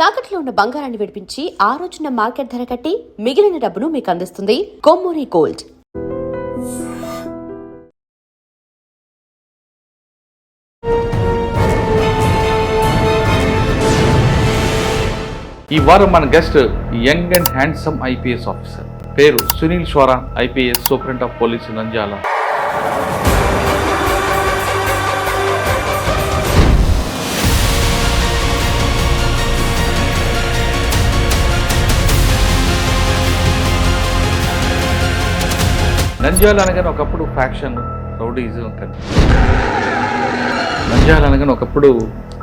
తాకట్లో ఉన్న బంగారాన్ని విడిపించి ఆ రోజున మార్కెట్ ధర కట్టి మిగిలిన డబ్బును మీకు అందిస్తుంది కొమ్మూరి గోల్డ్. ఈ వారం మన guest young and handsome IPS officer, పేరు Sunil Shora, IPS superintendent of police Nandyal. Nandyal అనగానే ఒకప్పుడు ఫ్యాక్షన్, రౌడీజం నంద్యాల అనగానే ఒకప్పుడు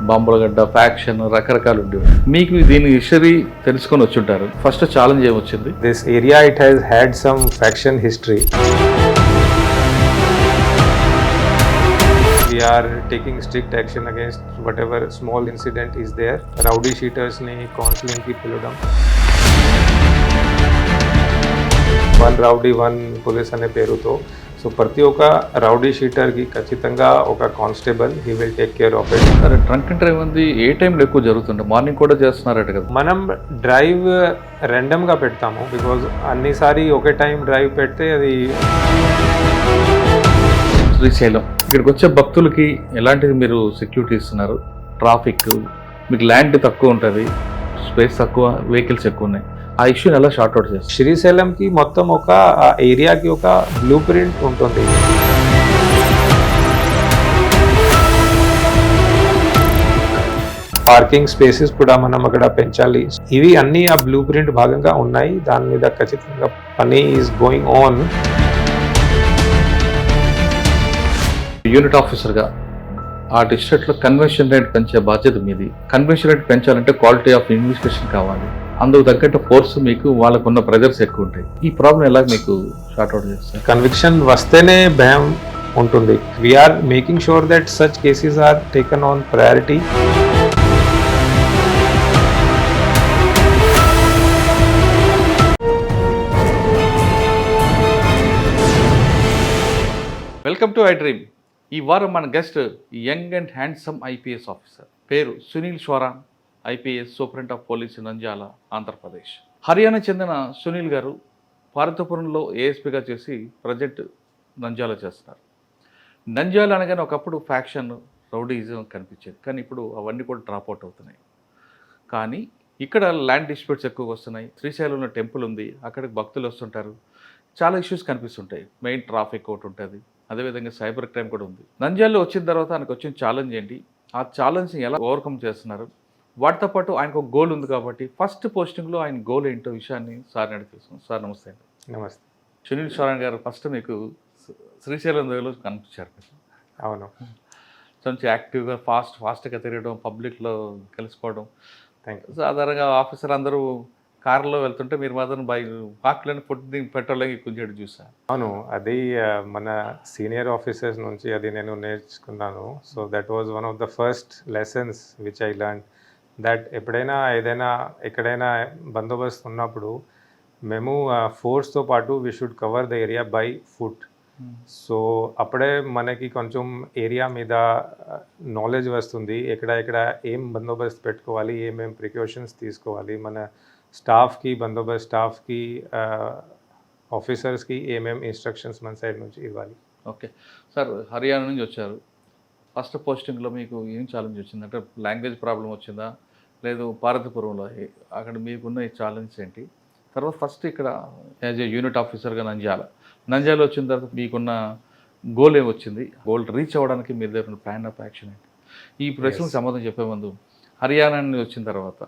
బాంబులగడ్డ, ఫ్యాక్షన్, రకరకాలు ఉండేవి. మీకు దీని హిస్టరీ తెలుసుకొని వచ్చుంటారు. ఫస్ట్ ఛాలెంజ్ ఏమొచ్చింది? This area, it has had some faction history. We are taking strict action against whatever small incident is there. Rowdy sheeters ni counseling ki piludam. One rowdy, one police ane peruto. So ప్రతి ఒక్క rowdy షీటర్కి ఖచ్చితంగా ఒక constable he will take care of it. సరే, drunk and drive ఉంది ఏ టైంలో ఎక్కువ జరుగుతుంది? Morning కూడా చేస్తున్నారట కదా? మనం డ్రైవ్ ర్యాండమ్గా పెడతాము, బికాజ్ అన్నిసారి ఒకే టైం డ్రైవ్ పెడితే అది. శ్రీశైలం ఇక్కడికి వచ్చే భక్తులకి ఎలాంటిది మీరు సెక్యూరిటీ ఇస్తున్నారు? ట్రాఫిక్, మీకు ల్యాండ్ తక్కువ ఉంటుంది, స్పేస్ తక్కువ, వెహికల్స్ ఎక్కువ ఉన్నాయి, ఆ ఇష్యూని ఎలా షార్ట్ అవుట్ చేస్తారు? శ్రీశైలంకి మొత్తం ఒక ఏరియాకి ఒక బ్లూ ప్రింట్ ఉంటుంది. పార్కింగ్ స్పేసెస్ కూడా మనం అక్కడ పెంచాలి. ఇవి అన్ని ఆ బ్లూ ప్రింట్ భాగంగా ఉన్నాయి. దాని మీద ఖచ్చితంగా పని ఈజ్ గోయింగ్ ఆన్. యూనిట్ ఆఫీసర్గా ఆ డిస్ట్రిక్ట్లో కన్వెన్షన్ రేట్ పెంచే బాధ్యత మీది. కన్వెన్షన్ రేట్ పెంచాలంటే క్వాలిటీ ఆఫ్ ఇన్వెస్టిగేషన్ కావాలి. అందుకు తగ్గట్టు ఫోర్స్ మీకు వాళ్ళకున్న ప్రెజర్స్ ఎక్కువ ఉంటాయి. ఈ ప్రాబ్లం ఎలా మీకు షార్ట్అవుట్ చేస్తారు? కన్విక్షన్ వస్తేనే భయం ఉంటుంది. We're making sure that such cases are taken on priority. Welcome to I dream. ఈ వారం మన guest young and handsome IPS officer, పేరు Sunil Shora, IPS superintendent of police Nandyal, Andhra Pradesh. Haryana చెందిన సునీల్ గారు పార్వతీపురంలో ఏఎస్పీగా చేసి ప్రజెంట్ నంద్యాల చేస్తున్నారు. నంద్యాల అనగానే ఒకప్పుడు ఫ్యాక్షన్, రౌడీజం కనిపించేది, కానీ ఇప్పుడు అవన్నీ కూడా డ్రాప్ అవుట్ అవుతున్నాయి. కానీ ఇక్కడ ల్యాండ్ డిస్ప్యూట్స్ ఎక్కువగా వస్తున్నాయి. శ్రీశైలంలో టెంపుల్ ఉంది, అక్కడికి భక్తులు వస్తుంటారు, చాలా ఇష్యూస్ కనిపిస్తుంటాయి. మెయిన్ ట్రాఫిక్ ఒకటి ఉంటుంది, అదేవిధంగా సైబర్ క్రైమ్ కూడా ఉంది. నంద్యాలలో వచ్చిన తర్వాత ఆయనకు వచ్చిన ఛాలెంజ్ ఏంటి, ఆ ఛాలెంజ్ని ఎలా ఓవర్కమ్ చేస్తున్నారు, వాటితో పాటు ఆయనకు ఒక గోల్ ఉంది కాబట్టి ఫస్ట్ పోస్టింగ్లో ఆయన గోల్ ఏంటో విషయాన్ని సార్ని అడిగి తెలుసుకున్నాం. సార్ నమస్తే అండి. నమస్తే. సునీల్ షోరా గారు ఫస్ట్ మీకు శ్రీశైలం దగ్గరలో కనిపించారు. అవును, కొంచెం యాక్టివ్గా ఫాస్ట్గా తిరగడం, పబ్లిక్లో కలిసిపోవడం. Thank you. సాధారణంగా ఆఫీసర్ అందరూ కార్లో వెళ్తుంటే మీరు మాత్రం పార్క్లోని ఫుడ్ పెట్రోల్ కొంచెం చూసాను. అవును, అది మన సీనియర్ ఆఫీసర్స్ నుంచి అది నేను నేర్చుకున్నాను. So that was one of the first lessons which I learn. That ఎప్పుడైనా ఏదైనా ఎక్కడైనా బందోబస్తు ఉన్నప్పుడు మేము ఫోర్స్తో పాటు we should cover the area by foot. So అప్పుడే మనకి కొంచెం ఏరియా మీద నాలెడ్జ్ వస్తుంది, ఎక్కడ ఏం బందోబస్తు పెట్టుకోవాలి, ఏమేం ప్రికాషన్స్ తీసుకోవాలి, మన స్టాఫ్కి స్టాఫ్కి ఆఫీసర్స్కి ఏమేమి ఇన్స్ట్రక్షన్స్ మన సైడ్ నుంచి ఇవ్వాలి. ఓకే సార్, హర్యానా నుంచి వచ్చారు. ఫస్ట్ పోస్టింగ్లో మీకు ఏం ఛాలెంజ్ వచ్చింది? అంటే లాంగ్వేజ్ ప్రాబ్లం వచ్చిందా, లేదు పార్వతీపురంలో అక్కడ మీకున్న ఈ ఛాలెంజ్ ఏంటి? తర్వాత ఫస్ట్ ఇక్కడ యాజ్ ఏ యూనిట్ ఆఫీసర్గా నంద్యాల వచ్చిన తర్వాత మీకున్న గోల్ ఏమొచ్చింది? గోల్ రీచ్ అవ్వడానికి మీరు దగ్గర ప్లాన్ ఆఫ్ యాక్షన్ ఏంటి? ఈ ప్రశ్నకు సమాధానం చెప్పే ముందు, హర్యానా నుంచి వచ్చిన తర్వాత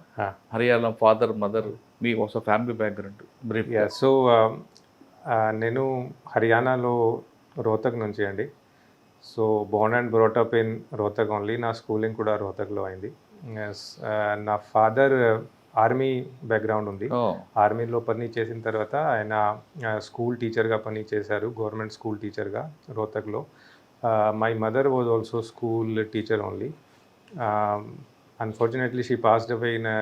హర్యానా ఫాదర్, మదర్, మీ ఒక ఫ్యామిలీ బ్యాక్గ్రౌండ్ బ్రీఫ్. సో నేను హర్యానాలో రోహతక్ నుంచి అండి. So Born and brought up in Rohtak only. నా స్కూలింగ్ కూడా రోహతక్లో అయింది. నా ఫాదర్ ఆర్మీ బ్యాక్గ్రౌండ్ ఉంది. ఆర్మీలో పని చేసిన తర్వాత ఆయన స్కూల్ టీచర్గా పని చేశారు, గవర్నమెంట్ స్కూల్ టీచర్గా రోహతక్లో. My mother was also school teacher only. Unfortunately, she passed away in a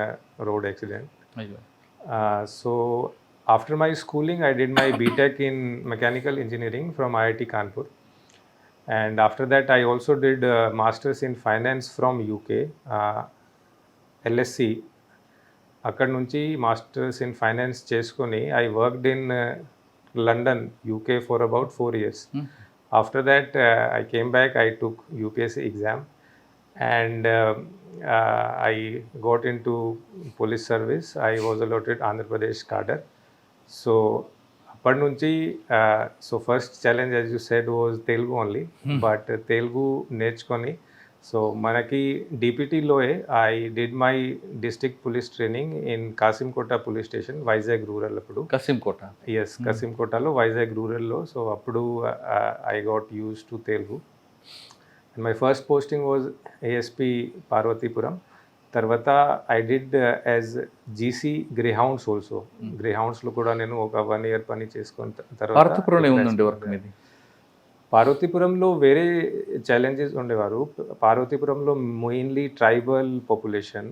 road accident. So after my schooling, I did my BTech in mechanical engineering from IIT Kanpur. And after that, I also did masters in finance from UK, LSE. అక్కడ నుంచి masters in finance చేసుకొని I worked in London UK for about 4 years. After that, I came back, I took UPSC exam, and I got into police service. I was allotted Andhra Pradesh cadre. So అప్పటి నుంచి so first challenge as you said was Telugu only, but Telugu నేర్చుకొని so మనకి డిపిటీలోనే I did my district police training in Kasimkota police station, Vizag rural. అప్పుడు Kasimkota. Yes, కసింకోటలో వైజాగ్ రూరల్లో. So అప్పుడు I got use to Telugu. And my first posting was ASP Parvathipuram. తర్వాత I did as GC Greyhounds also. గ్రేహౌండ్స్లో కూడా నేను ఒక 1 year పని చేసుకున్న పార్వతీపురం ఏముందండి వర్క్ తర్వాత మీది? పార్వతీపురంలో వేరే ఛాలెంజెస్ ఉండేవారు. పార్వతీపురంలో మెయిన్లీ ట్రైబల్ పాపులేషన్,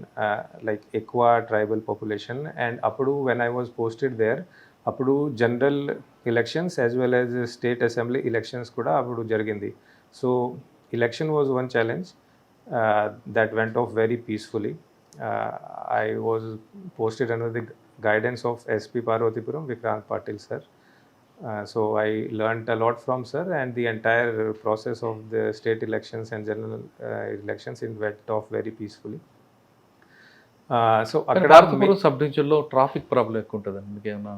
లైక్ ఎక్కువ ట్రైబల్ పాపులేషన్. అండ్ అప్పుడు when I was posted there, అప్పుడు general elections as well as state assembly elections కూడా అప్పుడు జరిగింది. So election was one challenge that went off very peacefully. I was posted under the guidance of SP Parvatipuram, Vikrant Patil sir. So I learnt a lot from sir, and the entire process of the state elections and general elections went off very peacefully. So అక్కడ Parvathipuram sub డివిజన్లో traffic problem ఎక్కువ ఉంటుందండి మీకు ఏమన్నా?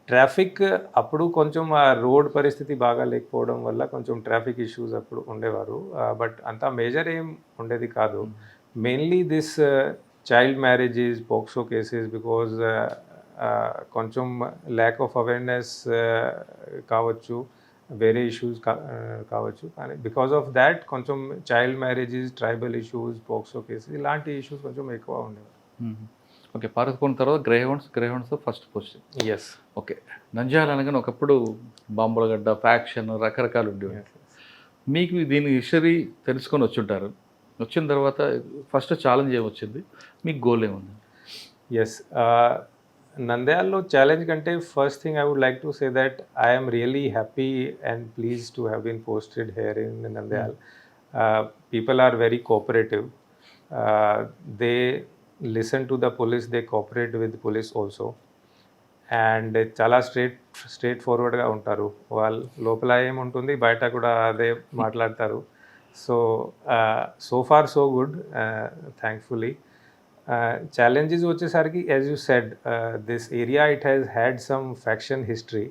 Traffic అప్పుడు కొంచెం ఆ road పరిస్థితి బాగా లేకపోవడం వల్ల కొంచెం ట్రాఫిక్ ఇష్యూస్ అప్పుడు ఉండేవారు. బట్ అంత మేజర్ ఏం ఉండేది కాదు. Mainly this child marriages, POCSO cases, because కొంచెం ల్యాక్ ఆఫ్ అవేర్నెస్ కావచ్చు, వేరే ఇష్యూస్ కావచ్చు. కానీ బికాజ్ ఆఫ్ దాట్ కొంచెం child marriages, tribal issues, POCSO cases ఇలాంటి ఇష్యూస్ కొంచెం ఎక్కువ ఉండేవారు. ఓకే, పార్వతీపురం తర్వాత greyhounds first posting. Yes. Okay, Nandyal అనగానే ఒకప్పుడు బాంబులగడ్డ, ఫ్యాక్షన్, రకరకాలు ఉండేవి. మీకు దీని హిస్టరీ తెలుసుకొని వచ్చుంటారు. వచ్చిన తర్వాత ఫస్ట్ ఛాలెంజ్ ఏమొచ్చింది, మీకు గోల్ ఏముంది? ఎస్, నంద్యాలలో ఛాలెంజ్ కంటే first thing I would like to say that I am really happy and pleased to have been posted here in Nandyal. People are very cooperative. They listen to the police, they cooperate with the police also, and చాలా స్ట్రేట్ ఫార్వర్డ్గా ఉంటారు. వాళ్ళు లోపల ఏముంటుంది బయట కూడా అదే మాట్లాడతారు. So far so good, thankfully. ఛాలెంజెస్ వచ్చేసరికి as you said, this area it has had some faction history.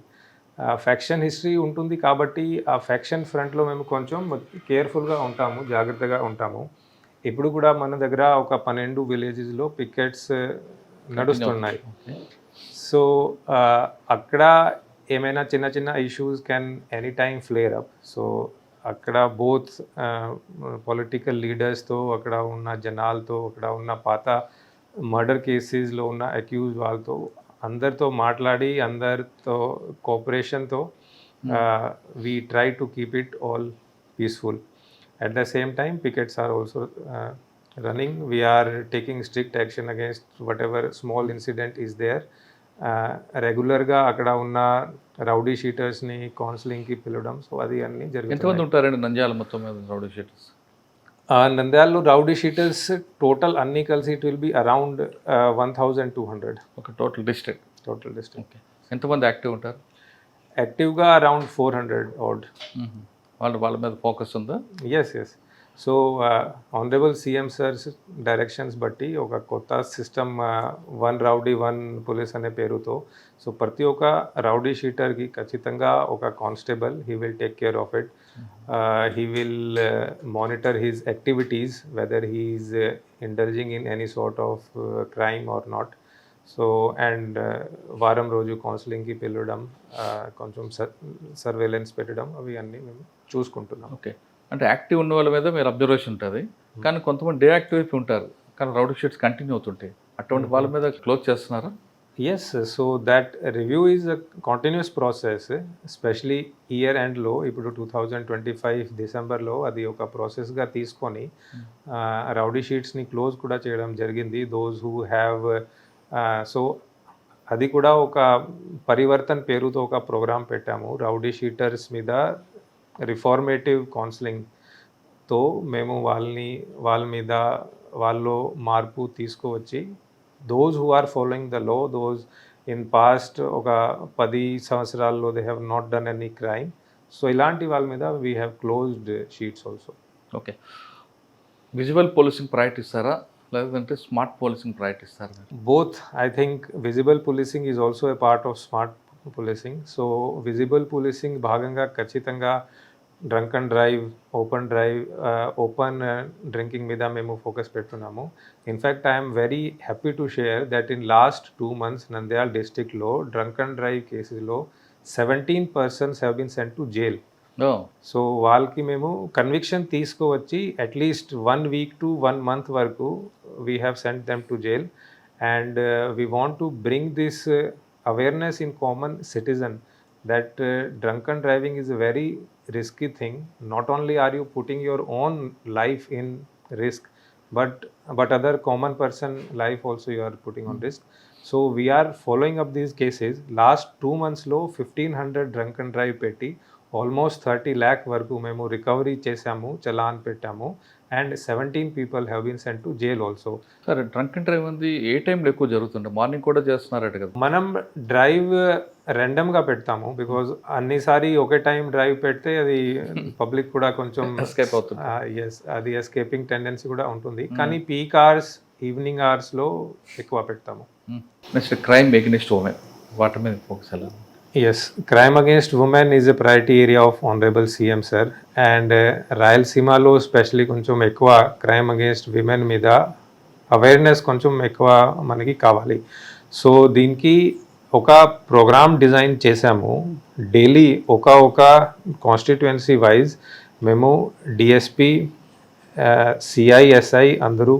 Faction history ఉంటుంది కాబట్టి ఆ ఫ్యాక్షన్ ఫ్రంట్లో మేము కొంచెం కేర్ఫుల్గా ఉంటాము, జాగ్రత్తగా ఉంటాము. ఇప్పుడు కూడా మన దగ్గర ఒక 12 విలేజెస్లో పికెట్స్ నడుస్తున్నాయి. సో అక్కడ ఏమైనా చిన్న చిన్న issues can any time flare up. So అక్కడ బోత్ పొలిటికల్ లీడర్స్తో, అక్కడ ఉన్న జనాలతో, అక్కడ ఉన్న పాత మర్డర్ కేసెస్లో ఉన్న అక్యూజ్ వాళ్ళతో అందరితో మాట్లాడి, అందరితో కోఆపరేషన్తో we try to keep it all peaceful. At the same time, pickets are also running. We are taking strict action against whatever small incident is there. రెగ్యులర్గా అక్కడ ఉన్న రౌడీ షీటర్స్ని కౌన్సిలింగ్కి పిలవడం. సో అది అన్నీ జరుగుతుంది. ఎంతమంది ఉంటారండి నంద్యాల మొత్తం మీద రౌడీ షీటర్స్? నంద్యాలలో రౌడీ షీటర్స్ టోటల్ అన్నీ కలిసి ఇట్ విల్ బి అరౌండ్ 1200. ఒక టోటల్ డిస్ట్రిక్ట్. ఓకే. ఎంతమంది యాక్టివ్ ఉంటారు? యాక్టివ్గా అరౌండ్ 400 odd. వాళ్ళ మీద ఫోకస్ ఉందా? Yes. So honourable CM sir's directions బట్టి ఒక కొత్త సిస్టమ్, 1 rowdy 1 police అనే పేరుతో, సో ప్రతి ఒక్క రౌడీ షీటర్కి ఖచ్చితంగా ఒక constable, he will take care of it. He will monitor his activities, whether he is indulging in any sort of crime are not. So and వారం రోజు కౌన్సిలింగ్కి పిలవడం, కొంచెం సర్వేలెన్స్ పెట్టడం, అవి అన్నీ మేము చూసుకుంటున్నాం. ఓకే, అంటే యాక్టివ్ ఉన్న వాళ్ళ మీద మీరు అబ్జర్వేషన్ ఉంటుంది, కానీ కొంతమంది డియాక్టివ్ అయిపోయి ఉంటారు, కానీ రౌడీ షీట్స్ కంటిన్యూ అవుతుంటాయి. అటువంటి వాళ్ళ మీద క్లోజ్ చేస్తున్నారా? Yes. So that review is a continuous process, especially year ఎండ్లో. ఇప్పుడు 2025 డిసెంబర్లో అది ఒక ప్రాసెస్గా తీసుకొని రౌడీ షీట్స్ని క్లోజ్ కూడా చేయడం జరిగింది. దోస్ హూ హ్యావ్, సో అది కూడా ఒక పరివర్తన్ పేరుతో ఒక ప్రోగ్రామ్ పెట్టాము. రౌడీ షీటర్స్ మీద రిఫార్మేటివ్ కౌన్సిలింగ్తో మేము వాళ్ళ మీద వాళ్ళలో మార్పు తీసుకువచ్చి those who are following the law, those in past ఒక 10 సంవత్సరాల్లో they have not done any crime. So ఇలాంటి వాళ్ళ మీద we have closed sheets also. Okay, visual policing priority ఇస్తారా లేదంటే స్మార్ట్ పోలీసింగ్ ప్రయారిటీ ఇస్తారా? Both, I think visible policing is also a part of smart policing. So visible policing భాగంగా ఖచ్చితంగా drunk and drive, open drinking మీద మేము focus పెడుతున్నాము. In fact I'm very happy to share that in last 2 months Nandyal డిస్ట్రిక్ట్లో drunk and drive కేసెస్లో 17 persons have been sent to jail. So వాళ్ళకి మేము conviction తీసుకువచ్చి అట్లీస్ట్ 1 week to 1 month వరకు we have sent them to jail. And we want to bring this awareness in common citizen that drunken driving is a very risky thing. Not only are you putting your own life in risk, but other common person life also you are putting on risk. So we are following up these cases. Last 2 months lo 1500 drunken drive petti almost 30 lakh వరకు మేము recovery చేసాము, చలాన్ పెట్టాము. And 17 people have been sent to jail also. సరే, drunk and drive అనేది ఏ టైంలో ఎక్కువ జరుగుతుండే? Morning కూడా చేస్తున్నారట కదా? మనం డ్రైవ్ ర్యాండమ్గా పెడతాము, బికాజ్ అన్నిసారి ఒకే టైం డ్రైవ్ పెడితే అది పబ్లిక్ కూడా కొంచెం ఎస్కేప్ అవుతుంది. ఎస్, అది ఎస్కేపింగ్ టెండెన్సీ కూడా ఉంటుంది. కానీ పీక్ అవర్స్, ఈవినింగ్ అవర్స్లో ఎక్కువ పెడతాము. నెక్స్ట్ క్రైమ్ ఎగెనిస్ట్ ఉమెన్, వాటి మీద ఫోకస్ ఎలా? Yes, crime against women is a priority area of Honorable CM sir, and రాయలసీమలో స్పెషల్లీ కొంచెం ఎక్కువ క్రైమ్ అగేన్స్ట్ విమెన్ మీద అవేర్నెస్ కొంచెం ఎక్కువ మనకి కావాలి. సో దీనికి ఒక ప్రోగ్రామ్ డిజైన్ చేసాము. డైలీ ఒక కాన్స్టిట్యుయెన్సీ వైజ్ మేము డిఎస్పి, సిఐఎస్ఐ అందరూ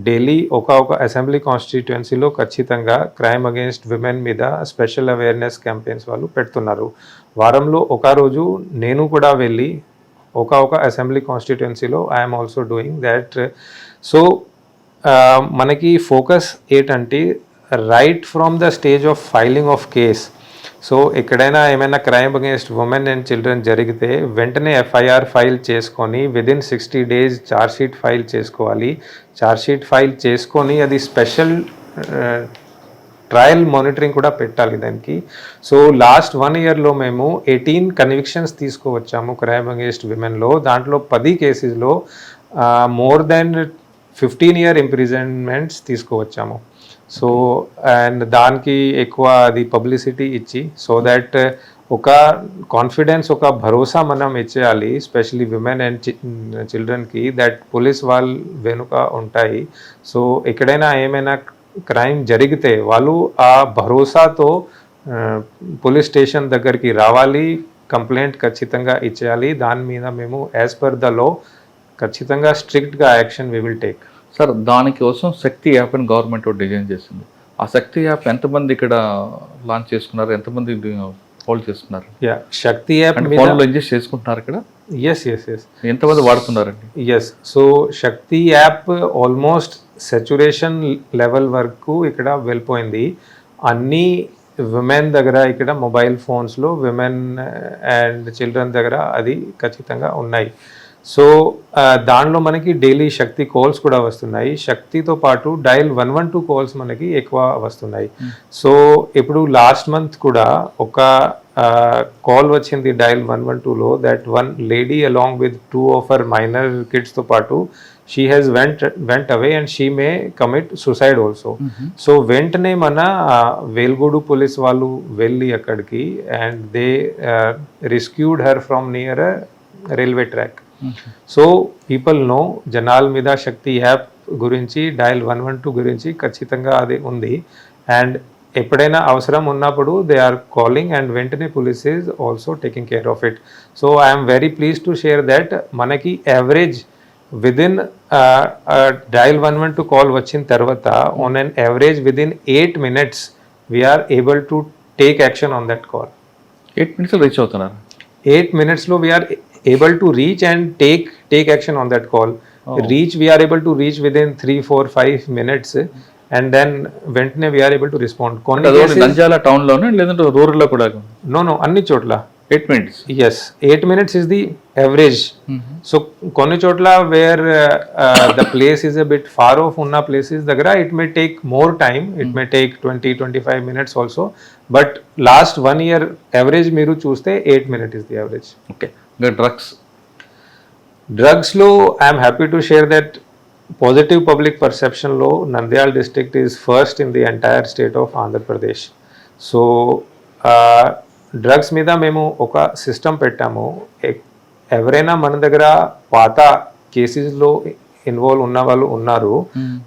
డైలీ ఒక అసెంబ్లీ కాన్స్టిట్యుయెన్సీలో ఖచ్చితంగా క్రైమ్ అగేన్స్ట్ విమెన్ మీద స్పెషల్ అవేర్నెస్ క్యాంపెయిన్స్ వాళ్ళు పెడుతున్నారు. వారంలో ఒక రోజు నేను కూడా వెళ్ళి ఒక అసెంబ్లీ కాన్స్టిట్యుయెన్సీలో I'm also doing that. So మనకి ఫోకస్ ఏంటంటే right from the stage of filing of case. So ఎక్కడైనా ఏమైనా crime against women and children జరిగితే వెంటనే ఎఫ్ఐఆర్ ఫైల్ చేసుకొని విదిన్ 60 days ఛార్జ్షీట్ ఫైల్ చేసుకోవాలి. ఛార్జ్షీట్ ఫైల్ చేసుకొని అది స్పెషల్ ట్రయల్ మానిటరింగ్ కూడా పెట్టాలి దానికి. సో లాస్ట్ 1 yearలో మేము 18 కన్విక్షన్స్ తీసుకువచ్చాము క్రైమ్ అగేన్స్ట్ విమెన్లో. దాంట్లో 10 కేసెస్లో మోర్ దెన్ 15 year ఇంప్రిజన్మెంట్స్ తీసుకువచ్చాము. సో అండ్ దానికి ఎక్కువ అది పబ్లిసిటీ ఇచ్చి, సో దట్ ఒక కాన్ఫిడెన్స్, ఒక భరోసా మనం ఇచ్చేయాలి స్పెషలీ విమెన్ అండ్ చిల్డ్రన్కి, దట్ పోలీస్ వాళ్ళు వెనుక ఉంటాయి. సో ఎక్కడైనా ఏమైనా క్రైమ్ జరిగితే వాళ్ళు ఆ భరోసాతో పోలీస్ స్టేషన్ దగ్గరికి రావాలి, కంప్లైంట్ ఖచ్చితంగా ఇచ్చేయాలి. దాని మీద మేము యాజ్ పర్ ద లో ఖచ్చితంగా స్ట్రిక్ట్గా action we will take. Sir, దానికోసం శక్తి యాప్ అని గవర్నమెంట్ డిజైన్ చేసింది. ఆ శక్తి యాప్ ఎంతమంది ఇక్కడ లాంచ్ చేసుకున్నారు, ఎంతమంది హోల్డ్ చేసుకున్నారు? శక్తి యాప్ ఫోన్లో ఇంజెస్ట్ చేసుకుంటున్నారు ఇక్కడ? ఎస్, ఎంతమంది వాడుతున్నారండి? ఎస్, సో శక్తి యాప్ ఆల్మోస్ట్ సాచురేషన్ లెవెల్ వరకు ఇక్కడ వెళ్ళిపోయింది. అన్ని విమెన్ దగ్గర ఇక్కడ మొబైల్ ఫోన్స్లో విమెన్ అండ్ చిల్డ్రన్ దగ్గర అది ఖచ్చితంగా ఉన్నాయి. సో దానిలో మనకి డైలీ శక్తి కాల్స్ కూడా వస్తున్నాయి. శక్తితో పాటు డయల్ 112 కాల్స్ మనకి ఎక్కువ వస్తున్నాయి. సో ఇప్పుడు లాస్ట్ మంత్ కూడా ఒక కాల్ వచ్చింది డయల్ 112లో, that one lady along with 2 of her minor కిడ్స్తో పాటు she has went away and she may commit suicide also. So వెంటనే మన వేల్గూడు పోలీస్ వాళ్ళు వెళ్ళి అక్కడికి and they rescued her from near railway track. So people know జనాల మీద శక్తి app గురించి, డయల్ 112 గురించి ఖచ్చితంగా అది ఉంది. అండ్ ఎప్పుడైనా అవసరం ఉన్నప్పుడు దే ఆర్ కాలింగ్ అండ్ వెంటనే police is also taking care of it. So I'm very pleased to share that మనకి యావరేజ్ విదిన్ డయల్ 112 కాల్ వచ్చిన తర్వాత on an average within 8 minutes we are able to take action on that call. 8 minutes reach అవుతున్నారు. 8 minutesలో we are able to reach and take action on that call. We are able to reach within 3, 4, 5 minutes and then వెంటనే we are able to respond. Nandyal town లోనే లేదంటే rural లో కూడా? No అన్ని చోట్ల 8 minutes. Yes, 8 minutes is the average. So కొన్ని చోట్ల where the place is a bit far off ఉన్న places దగ్గర it may take more time, it may take 20-25 minutes also, but last 1 year average మీరు చూస్తే 8 minutes is the average. Okay, ఇంకా drugs. Drugs లో I'm happy to share that positive public పర్సెప్షన్లో Nandyal district is first in the entire state of Andhra Pradesh. So drugs మీద మేము ఒక system పెట్టాము. ఎవరైనా మన దగ్గర పాత కేసెస్లో ఇన్వాల్వ్ ఉన్న వాళ్ళు ఉన్నారు,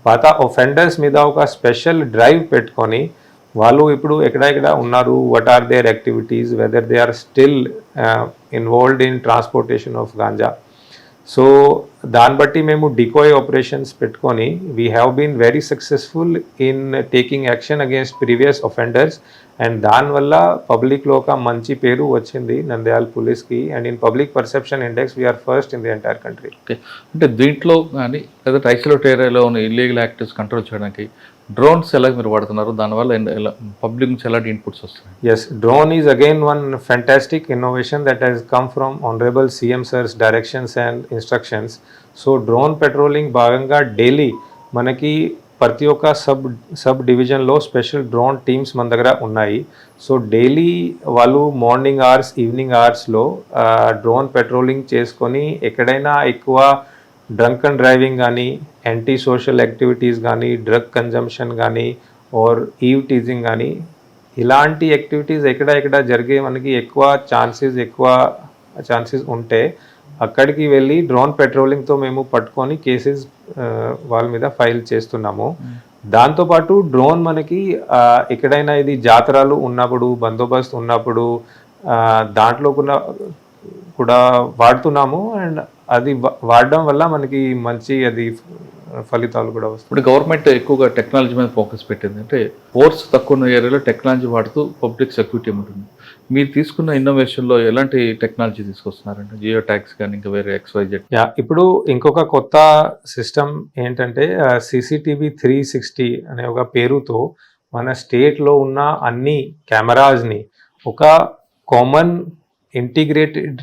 పాత ఒఫెండర్స్ మీద ఒక స్పెషల్ డ్రైవ్ పెట్టుకొని వాళ్ళు ఇప్పుడు ఎక్కడ ఉన్నారు, what are their activities, whether they are still involved in transportation of ganja. So దాన్ని బట్టి మేము డికోయ్ ఆపరేషన్స్ పెట్టుకొని we have been very successful in taking action against previous offenders, and దానివల్ల పబ్లిక్లో ఒక మంచి పేరు వచ్చింది నంద్యాల పోలీస్కి, and in public perception index we are first in the entire country. Okay, అంటే దీంట్లో కానీ లేదా ఐసోలేట్ ఏరియాలో ఉన్న ఇల్లీగల్ యాక్టివిటీస్ కంట్రోల్ చేయడానికి డ్రోన్స్ ఎలా మీరు వాడుతున్నారు, దానివల్ల పబ్లిక్ నుంచి ఎలాంటి ఇన్పుట్స్ వస్తున్నాయి? Yes, drone is again one fantastic innovation that has come from Honorable CM Sir's directions and instructions. So drone patrolling భాగంగా డైలీ మనకి ప్రతి ఒక్క సబ్ డివిజన్లో స్పెషల్ డ్రోన్ టీమ్స్ మన దగ్గర ఉన్నాయి. సో డైలీ వాళ్ళు మార్నింగ్ అవర్స్ ఈవినింగ్ అవర్స్లో డ్రోన్ పెట్రోలింగ్ చేసుకొని ఎక్కడైనా ఎక్కువ డ్రంక్ అండ్ డ్రైవింగ్ కానీ, యాంటీ సోషల్ యాక్టివిటీస్ కానీ, డ్రగ్ కన్జంప్షన్ కానీ, ఆర్ ఈవ్ టీజింగ్ కానీ, ఇలాంటి యాక్టివిటీస్ ఎక్కడ జరిగే మనకి ఎక్కువ ఛాన్సెస్ ఉంటే అక్కడికి వెళ్ళి డ్రోన్ పెట్రోలింగ్తో మేము పట్టుకొని కేసెస్ వాళ్ళ మీద ఫైల్ చేస్తున్నాము. దాంతోపాటు డ్రోన్ మనకి ఎక్కడైనా ఇది జాతరలు ఉన్నప్పుడు, బందోబస్తు ఉన్నప్పుడు దాంట్లో కూడా వాడుతున్నాము, అండ్ అది వాడడం వల్ల మనకి మంచి ఫలితాలు కూడా వస్తాయి. ఇప్పుడు గవర్నమెంట్ ఎక్కువగా టెక్నాలజీ మీద ఫోకస్ పెట్టింది, అంటే ఫోర్స్ తక్కువ ఉన్న ఏరియాలో టెక్నాలజీ వాడుతూ పబ్లిక్ సెక్యూరిటీ ఉంటుంది. మీరు తీసుకున్న ఇన్నోవేషన్లో ఎలాంటి టెక్నాలజీ తీసుకొస్తున్నారంటే జియో ట్యాగ్స్ కానీ ఇంకా వేరే XYZ? ఇప్పుడు ఇంకొక కొత్త సిస్టమ్ ఏంటంటే CCTV 360 అనే ఒక పేరుతో మన స్టేట్లో ఉన్న అన్ని కెమెరాస్ని ఒక కామన్ ఇంటిగ్రేటెడ్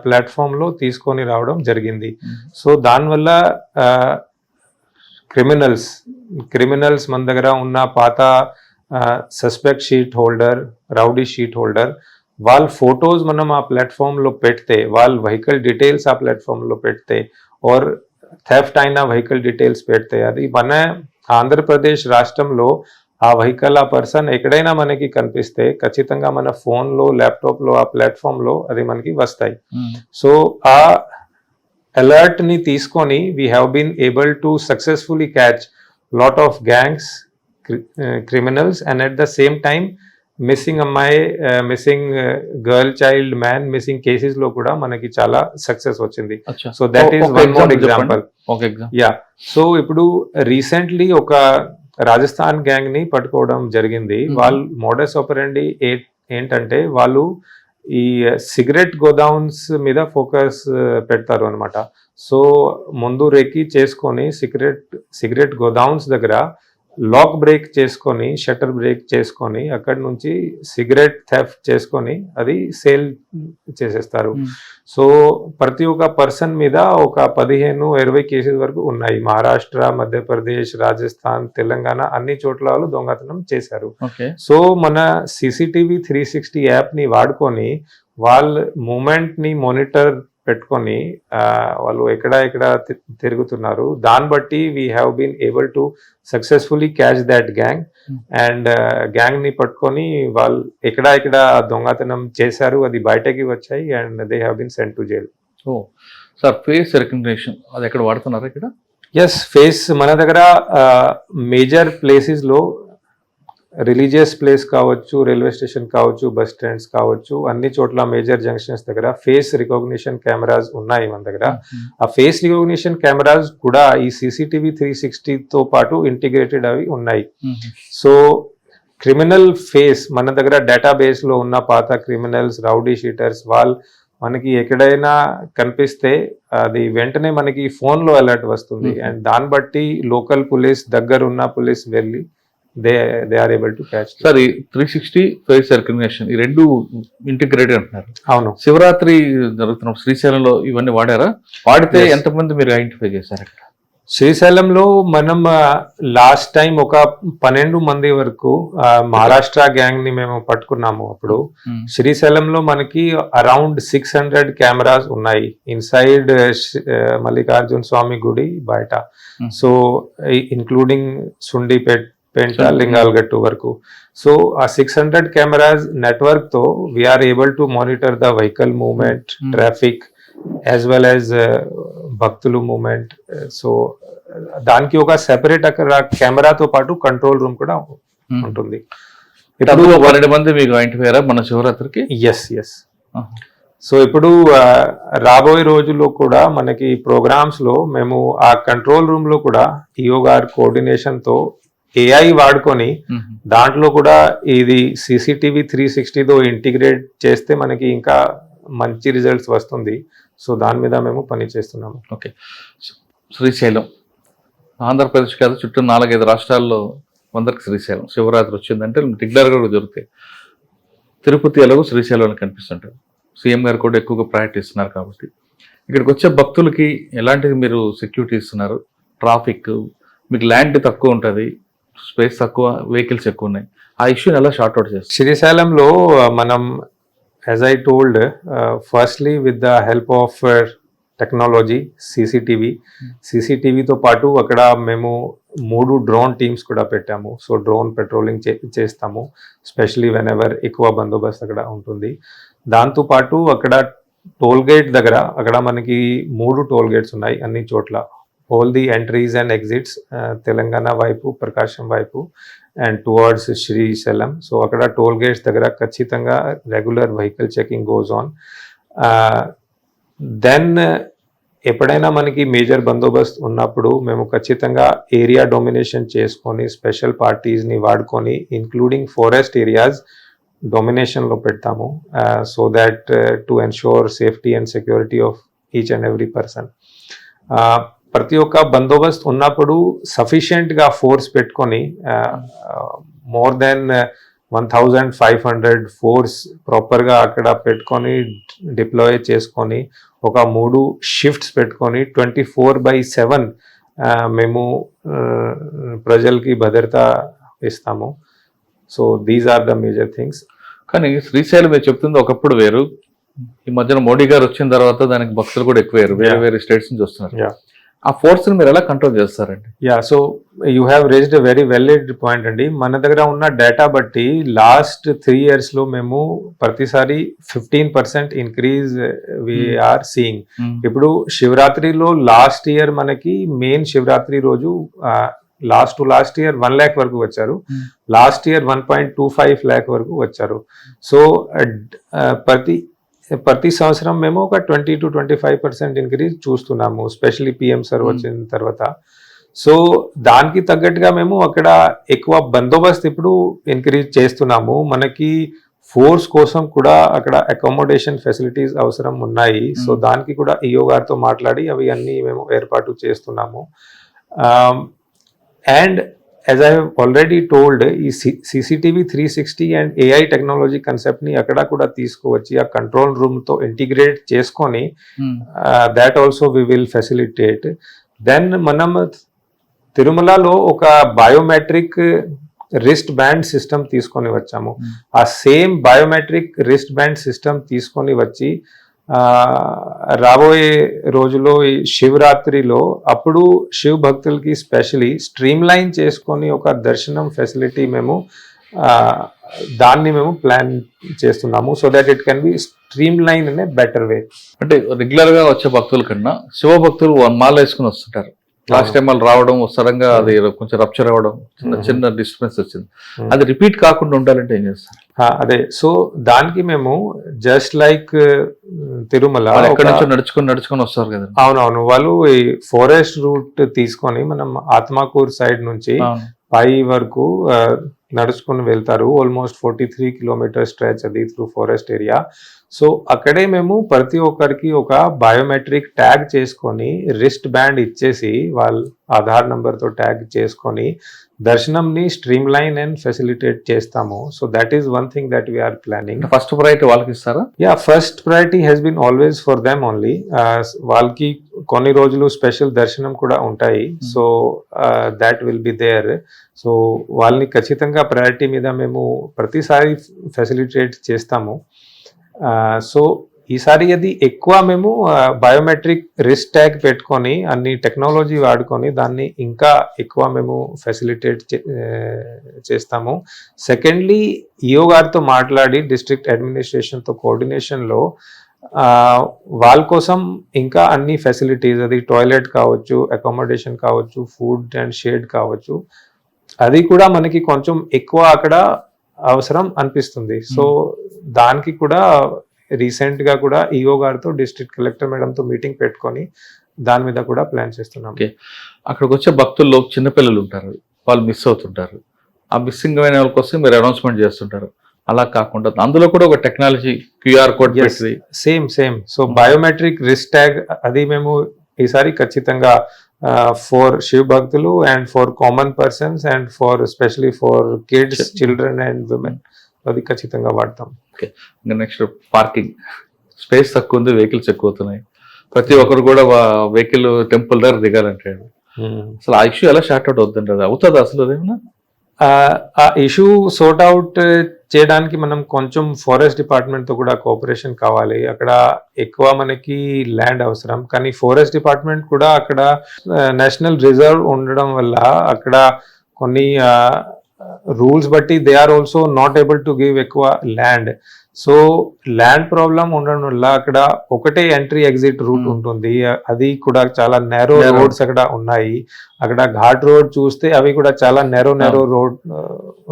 ప్లాట్ఫామ్లో తీసుకొని రావడం జరిగింది. సో దానివల్ల క్రిమినల్స్ మన దగ్గర ఉన్న పాత suspect sheet holder, rowdy sheet holder, వాళ్ళ ఫొటోస్ మనం ఆ ప్లాట్ఫామ్లో పెడితే, వాళ్ళ వెహికల్ డీటెయిల్స్ ఆ ప్లాట్ఫామ్లో పెడితే, ఆర్ థెఫ్ట్ అయిన వెహికల్ డీటెయిల్స్ పెడితే, అది మన ఆంధ్రప్రదేశ్ రాష్ట్రంలో ఆ వెహికల్ ఆ పర్సన్ ఎక్కడైనా మనకి కనిపిస్తే ఖచ్చితంగా మన ఫోన్లో, ల్యాప్టాప్లో ఆ ప్లాట్ఫామ్లో అది మనకి వస్తాయి. సో ఆ అలర్ట్ని తీసుకొని we have been able to successfully catch lot of gangs, criminals, and at the same time missing అమ్మాయి, missing girl, child, man missing కేసెస్లో కూడా మనకి చాలా సక్సెస్ వచ్చింది. So that is one more example. Yeah, so ఇప్పుడు recently ఒక Rajasthan gang ని పట్టుకోవడం జరిగింది. వాళ్ళు మోడస్ ఆపరెండి ఏంటంటే వాళ్ళు ఈ సిగరెట్ గోడౌన్స్ మీద ఫోకస్ పెడతారు అనమాట. సో ముందు రెక్కి చేసుకొని సిగరెట్ గోడౌన్స్ దగ్గర లాక్ బ్రేక్ చేసుకొని, షట్టర్ బ్రేక్ చేసుకొని అక్కడి నుంచి సిగరెట్ థెఫ్ట్ చేసుకొని అది సేల్ చేసేస్తారు. సో ప్రతి ఒక్క పర్సన్ మీద ఒక 15-20 కేసెస్ వరకు ఉన్నాయి. మహారాష్ట్ర, మధ్యప్రదేశ్, రాజస్థాన్, తెలంగాణ అన్ని చోట్ల వాళ్ళు దొంగతనం చేశారు. సో మన CCTV 360 యాప్ని వాడుకొని వాళ్ళ మూమెంట్ని మానిటర్ పెట్టుకొని వాళ్ళు ఎక్కడ తిరుగుతున్నారు, దాన్ని బట్టి we have been able to successfully catch that gang, and గ్యాంగ్ని పట్టుకొని వాళ్ళు ఎక్కడ దొంగతనం చేశారు అది బయటకి వచ్చాయి, and they have been sent to jail. Oh sir, face recognition అది ఎక్కడ వాడుతున్నారు ఇక్కడ? ఎస్, ఫేస్ మన దగ్గర మేజర్ ప్లేసెస్లో, రిలీజియస్ ప్లేస్ కావచ్చు, రైల్వే స్టేషన్ కావచ్చు, బస్ స్టాండ్స్ కావచ్చు, అన్ని చోట్ల మేజర్ జంక్షన్స్ దగ్గర ఫేస్ రికగ్నిషన్ కెమెరాస్ ఉన్నాయి మన దగ్గర. ఆ ఫేస్ రికగ్నిషన్ కెమెరాస్ కూడా ఈ CCTV 360తో పాటు ఇంటిగ్రేటెడ్ అవి ఉన్నాయి. సో క్రిమినల్ ఫేస్ మన దగ్గర డేటాబేస్లో ఉన్న పాత క్రిమినల్స్, రౌడీ షీటర్స్ వాళ్ళు మనకి ఎక్కడైనా కనిపిస్తే అది వెంటనే మనకి ఫోన్లో అలర్ట్ వస్తుంది, అండ్ దాన్ని బట్టి లోకల్ పోలీస్, దగ్గరున్న పోలీస్ వెళ్ళి they are able to catch. Sir ఈ 360 ఫేస్ రికగ్నిషన్ ఈ రెండు ఇంటిగ్రేటెడ్ అంటున్నారు. అవును, శివరాత్రి జరుగుతున్న శ్రీశైలంలో ఇవన్నీ వాడారా? వాడితే Yes. ఎంతమంది మీరు ఐడెంటిఫై చేశారు అక్కడ? శ్రీశైలంలో మనం లాస్ట్ టైం ఒక 12 మంది వరకు మహారాష్ట్ర గ్యాంగ్ ని మేము పట్టుకున్నాము. అప్పుడు శ్రీశైలంలో మనకి అరౌండ్ 600 కెమెరాస్ ఉన్నాయి ఇన్సైడ్ మల్లికార్జున స్వామి గుడి బయట. సో ఇంక్లూడింగ్ సుండిపేట్ పెంట లింగాల్గట్టు వరకు. సో ఆ 600 కెమెరాస్ నెట్వర్క్ తో we are able to monitor the vehicle movement, traffic as well as భక్తులు మూవ్మెంట్. సో దానికి ఒక సెపరేట్ అక్కడ కెమెరాతో పాటు కంట్రోల్ రూమ్ కూడా ఉంటుంది. ఇప్పుడు 12 మంది మీకు ఐడెంటిఫై అయ్యారా మన శివరాత్రికి? ఎస్. సో ఇప్పుడు రాబోయే రోజుల్లో కూడా మనకి ప్రోగ్రామ్స్ లో మేము ఆ కంట్రోల్ రూమ్ లో కూడా ఈఓ గారి కోఆర్డినేషన్ తో ఏఐ వాడుకొని దాంట్లో కూడా ఇది CCTV 360తో ఇంటిగ్రేట్ చేస్తే మనకి ఇంకా మంచి రిజల్ట్స్ వస్తుంది. సో దాని మీద మేము పని చేస్తున్నాము. ఓకే, శ్రీశైలం ఆంధ్రప్రదేశ్ కాదు, చుట్టూ 4-5 రాష్ట్రాల్లో అందరికి శ్రీశైలం శివరాత్రి వచ్చిందంటే రెగ్యులర్గా కూడా దొరుకుతాయి. తిరుపతి ఎలాగో శ్రీశైలం కనిపిస్తుంటారు. సీఎం గారు కూడా ఎక్కువగా ప్రయారిటీ ఇస్తున్నారు కాబట్టి ఇక్కడికి వచ్చే భక్తులకి ఎలాంటిది మీరు సెక్యూరిటీ ఇస్తున్నారు? ట్రాఫిక్ మీకు ల్యాండ్ తక్కువ ఉంటుంది, స్పేస్ తక్కువ, వెహికల్స్ ఎక్కువ ఉన్నాయి, ఆ ఇష్యూని ఎలా షార్ట్అవుట్ చేస్తారు? శ్రీశైలంలో మనం as I told, firstly with the help of technology CCTVతో పాటు అక్కడ మేము 3 డ్రోన్ టీమ్స్ కూడా పెట్టాము. సో డ్రోన్ పెట్రోలింగ్ చేస్తాము, స్పెషలీ వెన్ ఎవర్ ఎక్కువ బందోబస్తు అక్కడ ఉంటుంది. దాంతోపాటు అక్కడ టోల్ గేట్ దగ్గర అక్కడ మనకి 3 టోల్ గేట్స్ ఉన్నాయి అన్ని చోట్ల. All the entries and exits Telangana వైపు, ప్రకాశం వైపు అండ్ టువర్డ్స్ శ్రీశైలం. సో అక్కడ టోల్ గేట్స్ దగ్గర ఖచ్చితంగా regular vehicle checking goes on. Then ఎప్పుడైనా మనకి మేజర్ బందోబస్తు ఉన్నప్పుడు మేము ఖచ్చితంగా ఏరియా డొమినేషన్ చేసుకొని స్పెషల్ పార్టీస్ని వాడుకొని ఇంక్లూడింగ్ ఫారెస్ట్ ఏరియాస్ డొమినేషన్లో పెడతాము. So that to ensure safety and security of each and every person. ప్రతి ఒక్క బందోబస్తు ఉన్నప్పుడు సఫిషియెంట్గా ఫోర్స్ పెట్టుకొని మోర్ దెన్ 1500 ఫోర్స్ ప్రాపర్గా అక్కడ పెట్టుకొని డిప్లాయ్ చేసుకొని ఒక 3 షిఫ్ట్స్ పెట్టుకొని 24/7 మేము ప్రజలకి భద్రత ఇస్తాము. So these are the major things. కానీ శ్రీశైలం మీరు చెప్తుంది ఒకప్పుడు వేరు, ఈ మధ్యన మోడీ గారు వచ్చిన తర్వాత దానికి భక్తులు కూడా ఎక్కువ వేరే స్టేట్స్ నుంచి వస్తున్నారు. ఆ ఫోర్స్ మీరు ఎలా కంట్రోల్ చేస్తారండి? So you have raised a very valid point అండి. మన దగ్గర ఉన్న డేటా బట్టి లాస్ట్ 3 years లో మేము ప్రతిసారి 15% ఇంక్రీజ్ వీఆర్ సీయింగ్. ఇప్పుడు శివరాత్రిలో లాస్ట్ ఇయర్ మనకి మెయిన్ శివరాత్రి రోజు లాస్ట్ ఇయర్ 1 lakh వరకు వచ్చారు, లాస్ట్ ఇయర్ 1.25 lakh వరకు వచ్చారు. సో ప్రతి సంవత్సరం మేము ఒక 20 to 25% ఇంక్రీజ్ చూస్తున్నాము, స్పెషల్లీ PM సార్ వచ్చిన తర్వాత. సో దానికి తగ్గట్టుగా మేము అక్కడ ఎక్కువ బందోబస్తు ఇప్పుడు ఇంక్రీజ్ చేస్తున్నాము. మనకి ఫోర్స్ కోసం కూడా అక్కడ అకామిడేషన్ ఫెసిలిటీస్ అవసరం ఉన్నాయి. సో దానికి కూడా ఈఓ గారితో మాట్లాడి అవి అన్నీ మేము ఏర్పాటు చేస్తున్నాము. And as I have already told, ఈ CCTV 360 అండ్ AI టెక్నాలజీ కాన్సెప్ట్ని అక్కడ కూడా తీసుకువచ్చి ఆ కంట్రోల్ రూమ్తో ఇంటిగ్రేట్ చేసుకొని that also we will facilitate. Then మనం తిరుమలలో ఒక బయోమెట్రిక్ రిస్ట్ బ్యాండ్ సిస్టమ్ తీసుకొని వచ్చాము. ఆ same biometric wrist band system తీసుకొని వచ్చి రాబోయే రోజుల్లో ఈ శివరాత్రిలో అప్పుడు శివ భక్తులకి స్పెషలీ స్ట్రీమ్ లైన్ చేసుకొని ఒక దర్శనం ఫెసిలిటీ మేము దాన్ని మేము ప్లాన్ చేస్తున్నాము. So that it can B stream line in a better way. అంటే రెగ్యులర్ గా వచ్చే భక్తుల కన్నా శివ భక్తులు మాల వేసుకుని వస్తుంటారు. లాస్ట్ టైం వాళ్ళు రావడం సడన్గా అది కొంచెం రప్చర్ అవ్వడం, చిన్న డిస్టర్బెన్స్ వచ్చింది. అది రిపీట్ కాకుండా ఉండాలంటే ఏం చేస్తారు? అదే, సో దానికి మేము జస్ట్ లైక్ తిరుమల ఎక్కడి నుంచో నడుచుకొని వస్తారు కదా. అవునవును, వాళ్ళు ఈ ఫారెస్ట్ రూట్ తీసుకొని మనం ఆత్మకూర్ సైడ్ నుంచి పై వరకు నడుచుకొని వెళ్తారు. ఆల్మోస్ట్ 43 kilometer స్ట్రెచ్ అది త్రూ ఫారెస్ట్ ఏరియా. సో అక్కడే మేము ప్రతి ఒక్కరికి ఒక బయోమెట్రిక్ ట్యాగ్ చేసుకొని రిస్ట్ బ్యాండ్ ఇచ్చేసి వాళ్ళ ఆధార్ నంబర్తో ట్యాగ్ చేసుకొని దర్శనంని స్ట్రీమ్ లైన్ అండ్ ఫెసిలిటేట్ చేస్తాము. So that is one thing that we're planning. First priority వాళ్ళకి ఇస్తారా? Yeah, first priority has been always for them only. వాళ్ళకి కొన్ని రోజులు స్పెషల్ దర్శనం కూడా ఉంటాయి. So that will be there. So వాళ్ళని ఖచ్చితంగా ప్రయారిటీ మీద మేము ప్రతిసారి ఫెసిలిటేట్ చేస్తాము. సో ఈసారి అది ఎక్కువ మేము బయోమెట్రిక్ రిస్ట్ ట్యాగ్ పెట్టుకొని అన్ని టెక్నాలజీ వాడుకొని దాన్ని ఇంకా ఎక్కువ మేము ఫెసిలిటేట్ చేస్తాము. సెకండ్లీ, ఈఓ గారితో మాట్లాడి డిస్ట్రిక్ట్ అడ్మినిస్ట్రేషన్తో కోఆర్డినేషన్లో వాళ్ళ కోసం ఇంకా అన్ని ఫెసిలిటీస్, అది టాయిలెట్ కావచ్చు, అకామిడేషన్ కావచ్చు, ఫుడ్ అండ్ షేడ్ కావచ్చు, అది కూడా మనకి కొంచెం ఎక్కువ అక్కడ అవసరం అనిపిస్తుంది. సో దానికి కూడా రీసెంట్గా కూడా ఈఓ గారితో డిస్ట్రిక్ట్ కలెక్టర్ మేడంతో మీటింగ్ పెట్టుకొని దాని మీద కూడా ప్లాన్ చేస్తున్నాం. ఓకే, అక్కడికి వచ్చే భక్తుల్లో చిన్నపిల్లలు ఉంటారు, వాళ్ళు మిస్ అవుతుంటారు. ఆ మిస్సింగ్ అయిన వాళ్ళ కోసం మీరు అనౌన్స్మెంట్ చేస్తుంటారు. అలా కాకుండా అందులో కూడా ఒక టెక్నాలజీ క్యూఆర్ కోడ్ పెట్టి same. So biometric wrist tag అది మేము ఈసారి ఖచ్చితంగా ఫర్ శివ భక్తులు and for common persons and for especially for kids, children and women అది ఖచ్చితంగా వాడతాం. ఓకే, ఇంకా నెక్స్ట్ పార్కింగ్ స్పేస్ తక్కువ ఉంది, వెహికల్స్ ఎక్కువ అవుతున్నాయి. ప్రతి ఒక్కరు కూడా వెహికల్ టెంపుల్ దగ్గర దిగాలంటాడు. అసలు ఆ ఇష్యూ ఎలా షార్ట్ అవుట్ అవుతుంది? అది అవుతుంది అసలు అదేమన్నా? ఆ ఇష్యూ సార్ట్ అవుట్ చేయడానికి మనం కొంచెం ఫారెస్ట్ డిపార్ట్మెంట్తో కూడా కోఆపరేషన్ కావాలి. అక్కడ ఎక్కువ మనకి ల్యాండ్ అవసరం, కానీ ఫారెస్ట్ డిపార్ట్మెంట్ కూడా అక్కడ నేషనల్ రిజర్వ్ ఉండడం వల్ల అక్కడ కొన్ని రూల్స్ బట్టి they are also not able to give ఎక్కువ ల్యాండ్. సో ల్యాండ్ ప్రాబ్లం ఉండడం వల్ల అక్కడ ఒకటే ఎంట్రీ ఎగ్జిట్ రూట్ ఉంటుంది. అది కూడా చాలా నేరో రోడ్స్ అక్కడ ఉన్నాయి. అక్కడ ఘాట్ రోడ్ చూస్తే అవి కూడా చాలా నేరో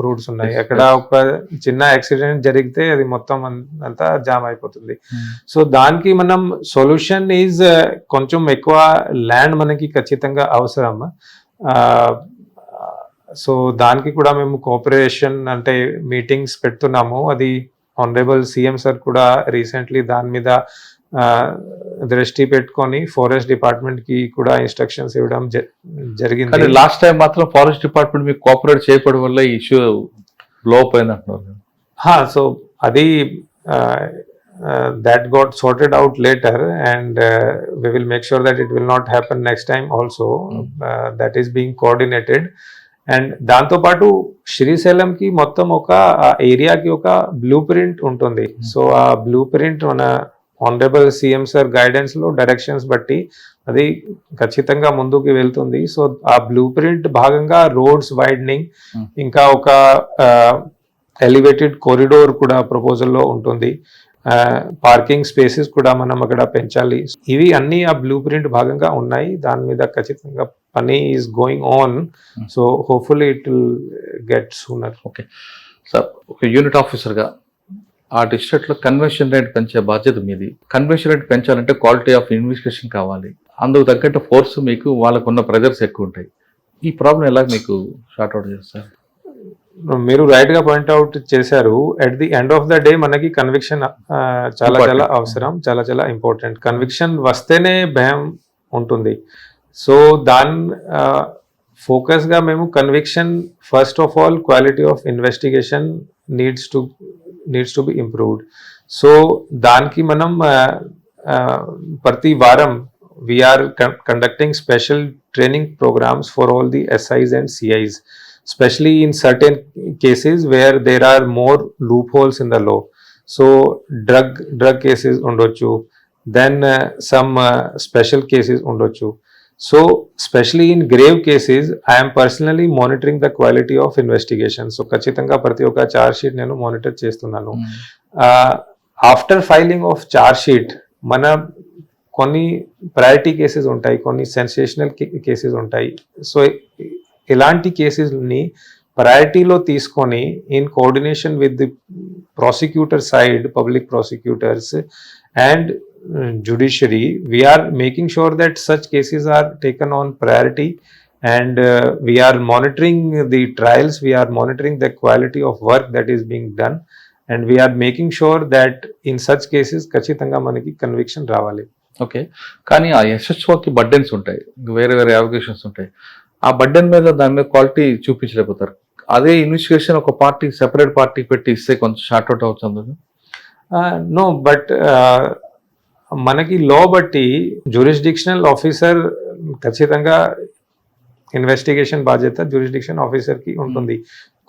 రూట్స్ ఉన్నాయి. అక్కడ ఒక చిన్న యాక్సిడెంట్ జరిగితే అది మొత్తం అంతా జామ్ అయిపోతుంది. సో దానికి మనం సొల్యూషన్ ఈజ్ కొంచెం ఎక్కువ ల్యాండ్ మనకి ఖచ్చితంగా అవసరం. సో దానికి కూడా మేము కోఆపరేషన్ అంటే మీటింగ్స్ పెడుతున్నాము. అది ఆనరబుల్ సీఎం సార్ కూడా రీసెంట్లీ దాని మీద దృష్టి పెట్టుకొని ఫారెస్ట్ డిపార్ట్మెంట్ కి కూడా ఇన్స్ట్రక్షన్స్ ఇవ్వడం జరిగింది. లాస్ట్ టైం మాత్రం ఫారెస్ట్ డిపార్ట్మెంట్ మీకు కోఆపరేట్ చేయడం వల్ల ఈ ఇష్యూ బ్లో అప్ అయింది అంటున్నారు. సో అది that got sorted out later and we will make sure that it will not happen next time also. That is being coordinated. And దాంతోపాటు శ్రీశైలంకి మొత్తం ఒక ఏరియాకి ఒక బ్లూ ప్రింట్ ఉంటుంది. సో ఆ బ్లూ ప్రింట్ మన ఆనరబుల్ సీఎం సార్ గైడెన్స్ లో directions బట్టి అది ఖచ్చితంగా ముందుకు వెళ్తుంది. సో ఆ బ్లూ ప్రింట్ భాగంగా రోడ్స్ వైడనింగ్, ఇంకా ఒక ఎలివేటెడ్ కారిడోర్ కూడా ప్రపోజల్లో ఉంటుంది. పార్కింగ్ స్పేసెస్ కూడా మనం అక్కడ పెంచాలి. ఇవి అన్ని ఆ బ్లూ ప్రింట్ భాగంగా ఉన్నాయి. దాని మీద ఖచ్చితంగా పని is going on. So hopefully it will get sooner. Okay sir, ఒక యూనిట్ ఆఫీసర్గా ఆ డిస్ట్రిక్ట్లో కన్వెన్షన్ రేట్ పెంచే బాధ్యత మీది. కన్వెన్షన్ రేట్ పెంచాలంటే క్వాలిటీ ఆఫ్ ఇన్వెస్టిగేషన్ కావాలి. అందుకు తగ్గట్టు ఫోర్స్ మీకు, వాళ్ళకున్న ప్రెజర్స్ ఎక్కువ ఉంటాయి. ఈ ప్రాబ్లం ఎలా మీకు షార్ట్ అవుట్ చేస్తారు? మీరు రైట్ గా పాయింట్ అవుట్ చేశారు. At the end of the day మనకి కన్విక్షన్ చాలా అవసరం, చాలా ఇంపార్టెంట్. కన్విక్షన్ వస్తేనే భయం ఉంటుంది. సో దాని ఫోకస్ గా మేము conviction first of all quality of investigation needs to be improved. So దానికి మనం ప్రతి వారం we're conducting special training programmes for all the SIs and CIs, especially in certain cases where there are more loopholes in the law. So drug cases undochu, then some special cases undochu. So especially in grave cases I am personally monitoring the quality of investigation. So ఖచ్చితంగా ప్రతి ఒక్క charge sheet నేను monitor చేస్తున్నాను. After filing of charge sheet మన కొన్ని priority cases ఉంటాయి, కొన్ని sensational cases ఉంటాయి. సో ఇలాంటి కేసెస్ని ప్రయారిటీలో తీసుకొని in coordination with the prosecutor side, public prosecutors and judiciary, we are making sure that such cases are taken on priority, and we are monitoring the trials, we are monitoring the quality of work that is being done, and we're making sure that in such cases ఖచ్చితంగా మనకి conviction రావాలి. Okay, కానీ ఆ ఎస్హెచ్ఓకి burdens ఉంటాయి, వేరే వేరే applications ఉంటాయి. ఆ బర్డెన్ మీద దాని మీద క్వాలిటీ చూపించలేకపోతారు. అదే ఇన్వెస్టిగేషన్ ఒక పార్టీ సెపరేట్ పార్టీ పెట్టి ఇస్తే కొంచెం షార్ట్ అవుట్ అవుతుంది. నో, బట్ మనకి లా బట్టి జ్యూరిస్డిక్షనల్ ఆఫీసర్ ఖచ్చితంగా ఇన్వెస్టిగేషన్ బాధ్యత జ్యూరిస్డిక్షన్ ఆఫీసర్కి ఉంటుంది.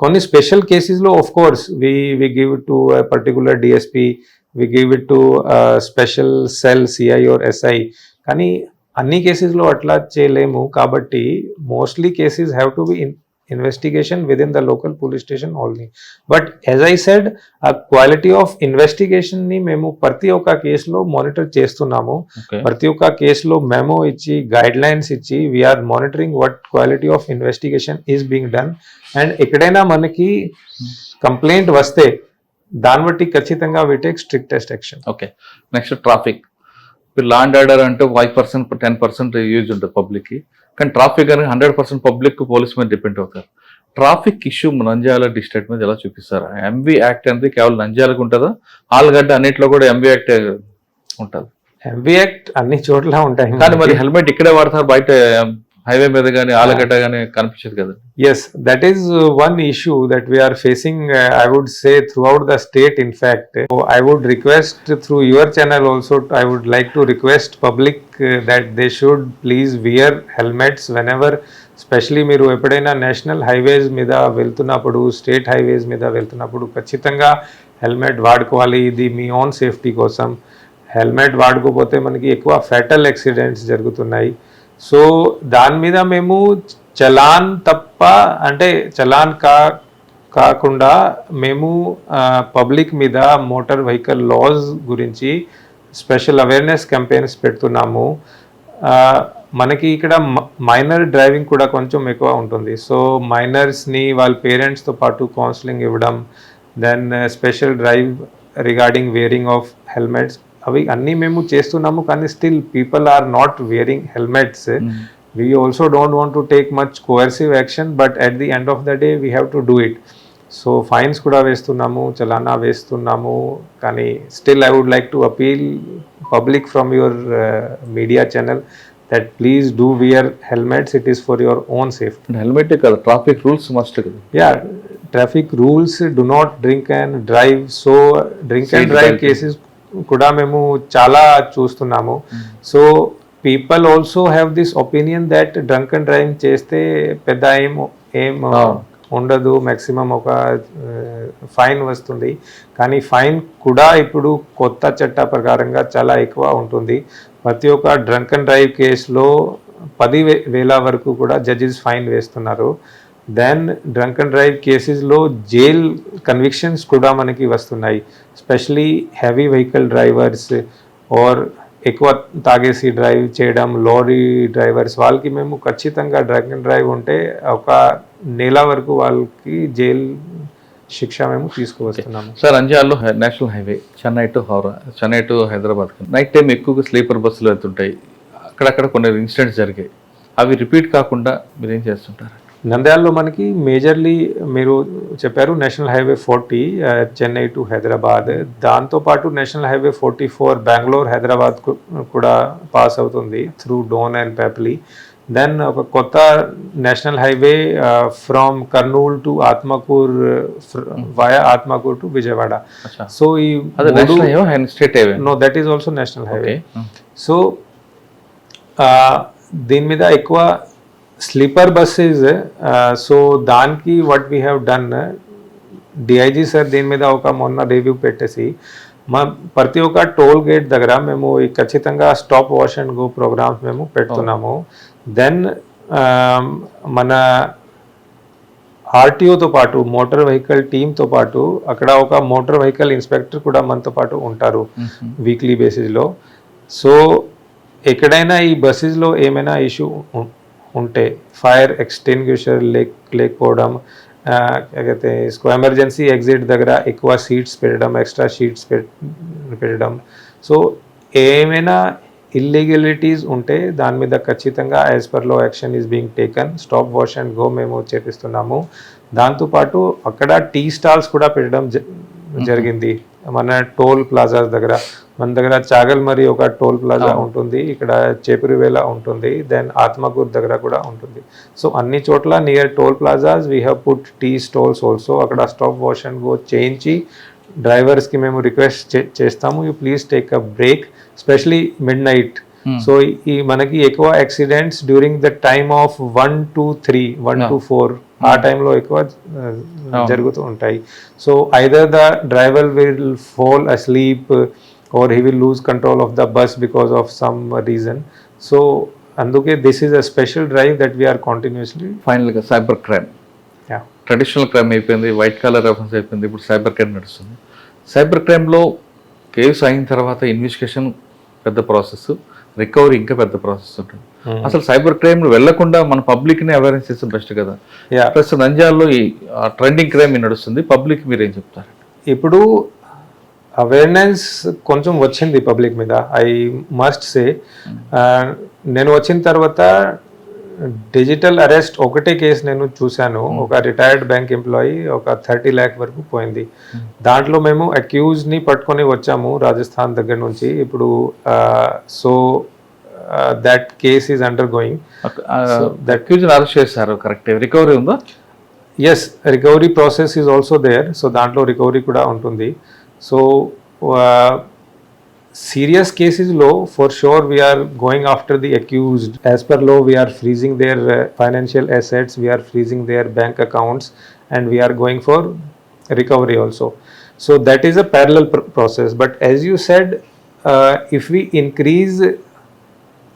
కొన్ని స్పెషల్ కేసెస్లో of course we give it to particular DSP, we give it to special cell CI or SI. కానీ అన్ని కేసెస్లో అట్లా చేయలేము కాబట్టి mostly cases have to be investigation within the local police station only. But as I said, a quality of investigation ni memu prati oka case lo monitor chestunnamo. Prati oka case lo memo ichi guidelines ichi we are monitoring what quality of investigation is being done, and ekkadaina manaki complaint vaste dan batti kachithanga we take strictest action. Okay, next traffic. ఇప్పుడు law and order అంటే 5% 10% use ఉంటుంది పబ్లిక్కి, కానీ traffic అని 100% public police మీద depend అవుతారు. Traffic issue Nandyal district మీద ఎలా చూపిస్తారు? ఎంవి యాక్ట్ అనేది కేవలం నంద్యాలకు ఉంటుందా? ఆల్గడ్డ అన్నిట్లో కూడా ఎంవి యాక్ట్ ఉంటుంది? ఎంవి యాక్ట్ అన్ని చోట్ల ఉంటాయి, కానీ మరి హెల్మెట్ ఇక్కడే వాడతారు, బయట హైవే మీద కానీ ఆలగడ్డ కానీ కనిపించదు కదా. Yes, that is one issue that we are facing, I would say, throughout the state. In fact, so I would request through your channel also, I would like to request public that they should please wear helmets whenever, especially మీరు ఎప్పుడైనా national highways మీద వెళ్తున్నప్పుడు, state highways మీద వెళ్తున్నప్పుడు ఖచ్చితంగా helmet వాడుకోవాలి. ఇది మీ own safety కోసం. హెల్మెట్ వాడుకోకపోతే మనకి ఎక్కువ ఫ్యాటల్ యాక్సిడెంట్స్ జరుగుతున్నాయి. సో దాని మీద మేము చలాన్ తప్ప, అంటే చలాన్ కాకుండా మేము పబ్లిక్ మీద మోటార్ వెహికల్ లాస్ గురించి స్పెషల్ అవేర్నెస్ క్యాంపెయిన్స్ పెడుతున్నాము. మనకి ఇక్కడ మైనర్ డ్రైవింగ్ కూడా కొంచెం ఎక్కువ ఉంటుంది. సో మైనర్స్ని వాళ్ళ పేరెంట్స్తో పాటు కౌన్సిలింగ్ ఇవ్వడం, then special drive regarding wearing of helmets, అవి అన్నీ మేము చేస్తున్నాము. కానీ still people are not wearing helmets. We also don't want to take much coercive action, but at the end of the day we have to do it. So fines kuda vestunnamo, chalana vestunnamo, kani still I would like to appeal public from your media channel that please do wear helmets. It is for your own safety. Helmet కదా, traffic rules must కదా. Yeah, traffic rules, do not drink and drive. So drink and drive cases kuda memu chala చూస్తున్నాము. So people also have this opinion that drunken driving చేస్తే పెద్ద ఏం ఉండదు, maximum ఒక fine వస్తుంది. కానీ ఫైన్ కూడా ఇప్పుడు కొత్త చట్ట ప్రకారంగా చాలా ఎక్కువ ఉంటుంది. ప్రతి ఒక్క డ్రంకన్ డ్రైవ్ కేసులో 10,000 వరకు కూడా జడ్జెస్ ఫైన్ వేస్తున్నారు. దెన్ డ్రంకన్ డ్రైవ్ కేసెస్లో జైల్ కన్విక్షన్స్ కూడా మనకి వస్తున్నాయి. Specially heavy vehicle drivers are ఎక్కువ తాగేసి డ్రైవ్ చేయడం, లారీ డ్రైవర్స్, వాళ్ళకి మేము ఖచ్చితంగా డ్రంక్ అండ్ డ్రైవ్ ఉంటే 1 నెల వరకు వాళ్ళకి జైలు శిక్ష మేము తీసుకువస్తున్నాము. సార్, అంజాల్లో national highway Chennai to Howrah, Chennai to Hyderabad night time ఎక్కువగా స్లీపర్ బస్సులు వెళ్తుంటాయి. అక్కడక్కడ కొన్ని ఇన్సిడెంట్స్ జరిగాయి. అవి రిపీట్ కాకుండా మీరు ఏం చేస్తుంటారు? నంద్యాలలో మనకి మేజర్లీ మీరు చెప్పారు national highway 40 Chennai to Hyderabad, దాంతోపాటు నేషనల్ హైవే 44 బెంగళూరు హైదరాబాద్ కూడా పాస్ అవుతుంది through Dhone and Pyapili. Then ఒక కొత్త national highway from Kurnool to Atmakur via Atmakur to Vijayawada. So ఈ no, that is also national highway. So దీని మీద ఎక్కువ స్లీపర్ బస్సెస్. సో దానికి what we have done, DIG sir దీని మీద ఒక మొన్న రివ్యూ పెట్టేసి ప్రతి ఒక్క టోల్ గేట్ దగ్గర మేము ఖచ్చితంగా stop wash and go programmes మేము పెడుతున్నాము. దెన్ మన ఆర్టీఓతో పాటు మోటార్ వెహికల్ టీమ్తో పాటు అక్కడ ఒక మోటార్ వెహికల్ ఇన్స్పెక్టర్ కూడా మనతో పాటు ఉంటారు వీక్లీ బేసిస్లో. సో ఎక్కడైనా ఈ బస్సెస్లో ఏమైనా ఇష్యూ ఉంటే, ఫైర్ ఎక్స్టింగ్విషర్ లేకపోవడం, అయితే ఎమర్జెన్సీ ఎగ్జిట్ దగ్గర ఎక్కువ సీట్స్ పెట్టడం, ఎక్స్ట్రా సీట్స్ పెట్టడం, సో ఏమైనా ఇల్లీగలిటీస్ ఉంటే దాని మీద ఖచ్చితంగా యాజ్ పర్ లో action is being taken. Stop wash and go మేము చేపిస్తున్నాము. దాంతోపాటు అక్కడ టీ స్టాల్స్ కూడా పెట్టడం జరిగింది. మన టోల్ ప్లాజాస్ దగ్గర, మన దగ్గర చాగల్మరి ఒక టోల్ ప్లాజా ఉంటుంది, ఇక్కడ చేపురివేల ఉంటుంది, దెన్ ఆత్మకూర్ దగ్గర కూడా ఉంటుంది. సో అన్ని చోట్ల near toll plazas we have put tea stalls also. అక్కడ స్టాప్ వాష్ అండ్ గో చేయించి డ్రైవర్స్కి మేము రిక్వెస్ట్ చేస్తాము, you please take a break, specially midnight. So ఈ మనకి ఎక్కువ accidents during the time of 1 to 3, 1 to 4 ఆ టైంలో ఎక్కువ జరుగుతూ ఉంటాయి. So either the driver will fall asleep or he will lose control of the bus because of some reason. So అందుకే this is a special drive that we are continuously. ఫైనల్గా cyber crime, Yeah. Traditional crime అయిపోయింది, white collar reference అయిపోయింది, ఇప్పుడు cyber crime నడుస్తుంది. Cyber క్రైమ్లో case అయిన తర్వాత investigation పెద్ద process, recovery ఇంకా పెద్ద ప్రాసెస్ ఉంటుంది. అసలు సైబర్ క్రైమ్ వెళ్లకుండా మన పబ్లిక్ని అవేర్నెస్ చేస్తే బెస్ట్ కదా. Yeah. ప్లస్ నంద్యాలలో ఈ ట్రెండింగ్ క్రైమ్ నడుస్తుంది, పబ్లిక్ మీరు ఏం చెప్తారు? ఇప్పుడు అవేర్నెస్ కొంచెం వచ్చింది పబ్లిక్ మీద, ఐ మస్ట్ సే. నేను వచ్చిన తర్వాత డిజిటల్ అరెస్ట్ ఒకటే కేసు నేను చూశాను. ఒక రిటైర్డ్ బ్యాంక్ ఎంప్లాయీ ఒక 30 lakh వరకు పోయింది. దాంట్లో మేము అక్యూజ్ని పట్టుకొని వచ్చాము రాజస్థాన్ దగ్గర నుంచి. ఇప్పుడు so that case is undergoing. Accused arrest చేశారు, కరెక్ట్. రికవరీ ఉందా? Yes, recovery process is also there. So దాంట్లో రికవరీ కూడా ఉంటుంది. So serious cases law, for sure we are going after the accused. As per law, we are freezing their financial assets, we are freezing their bank accounts, and we are going for recovery also. So that is a parallel process. But as you said, if we increase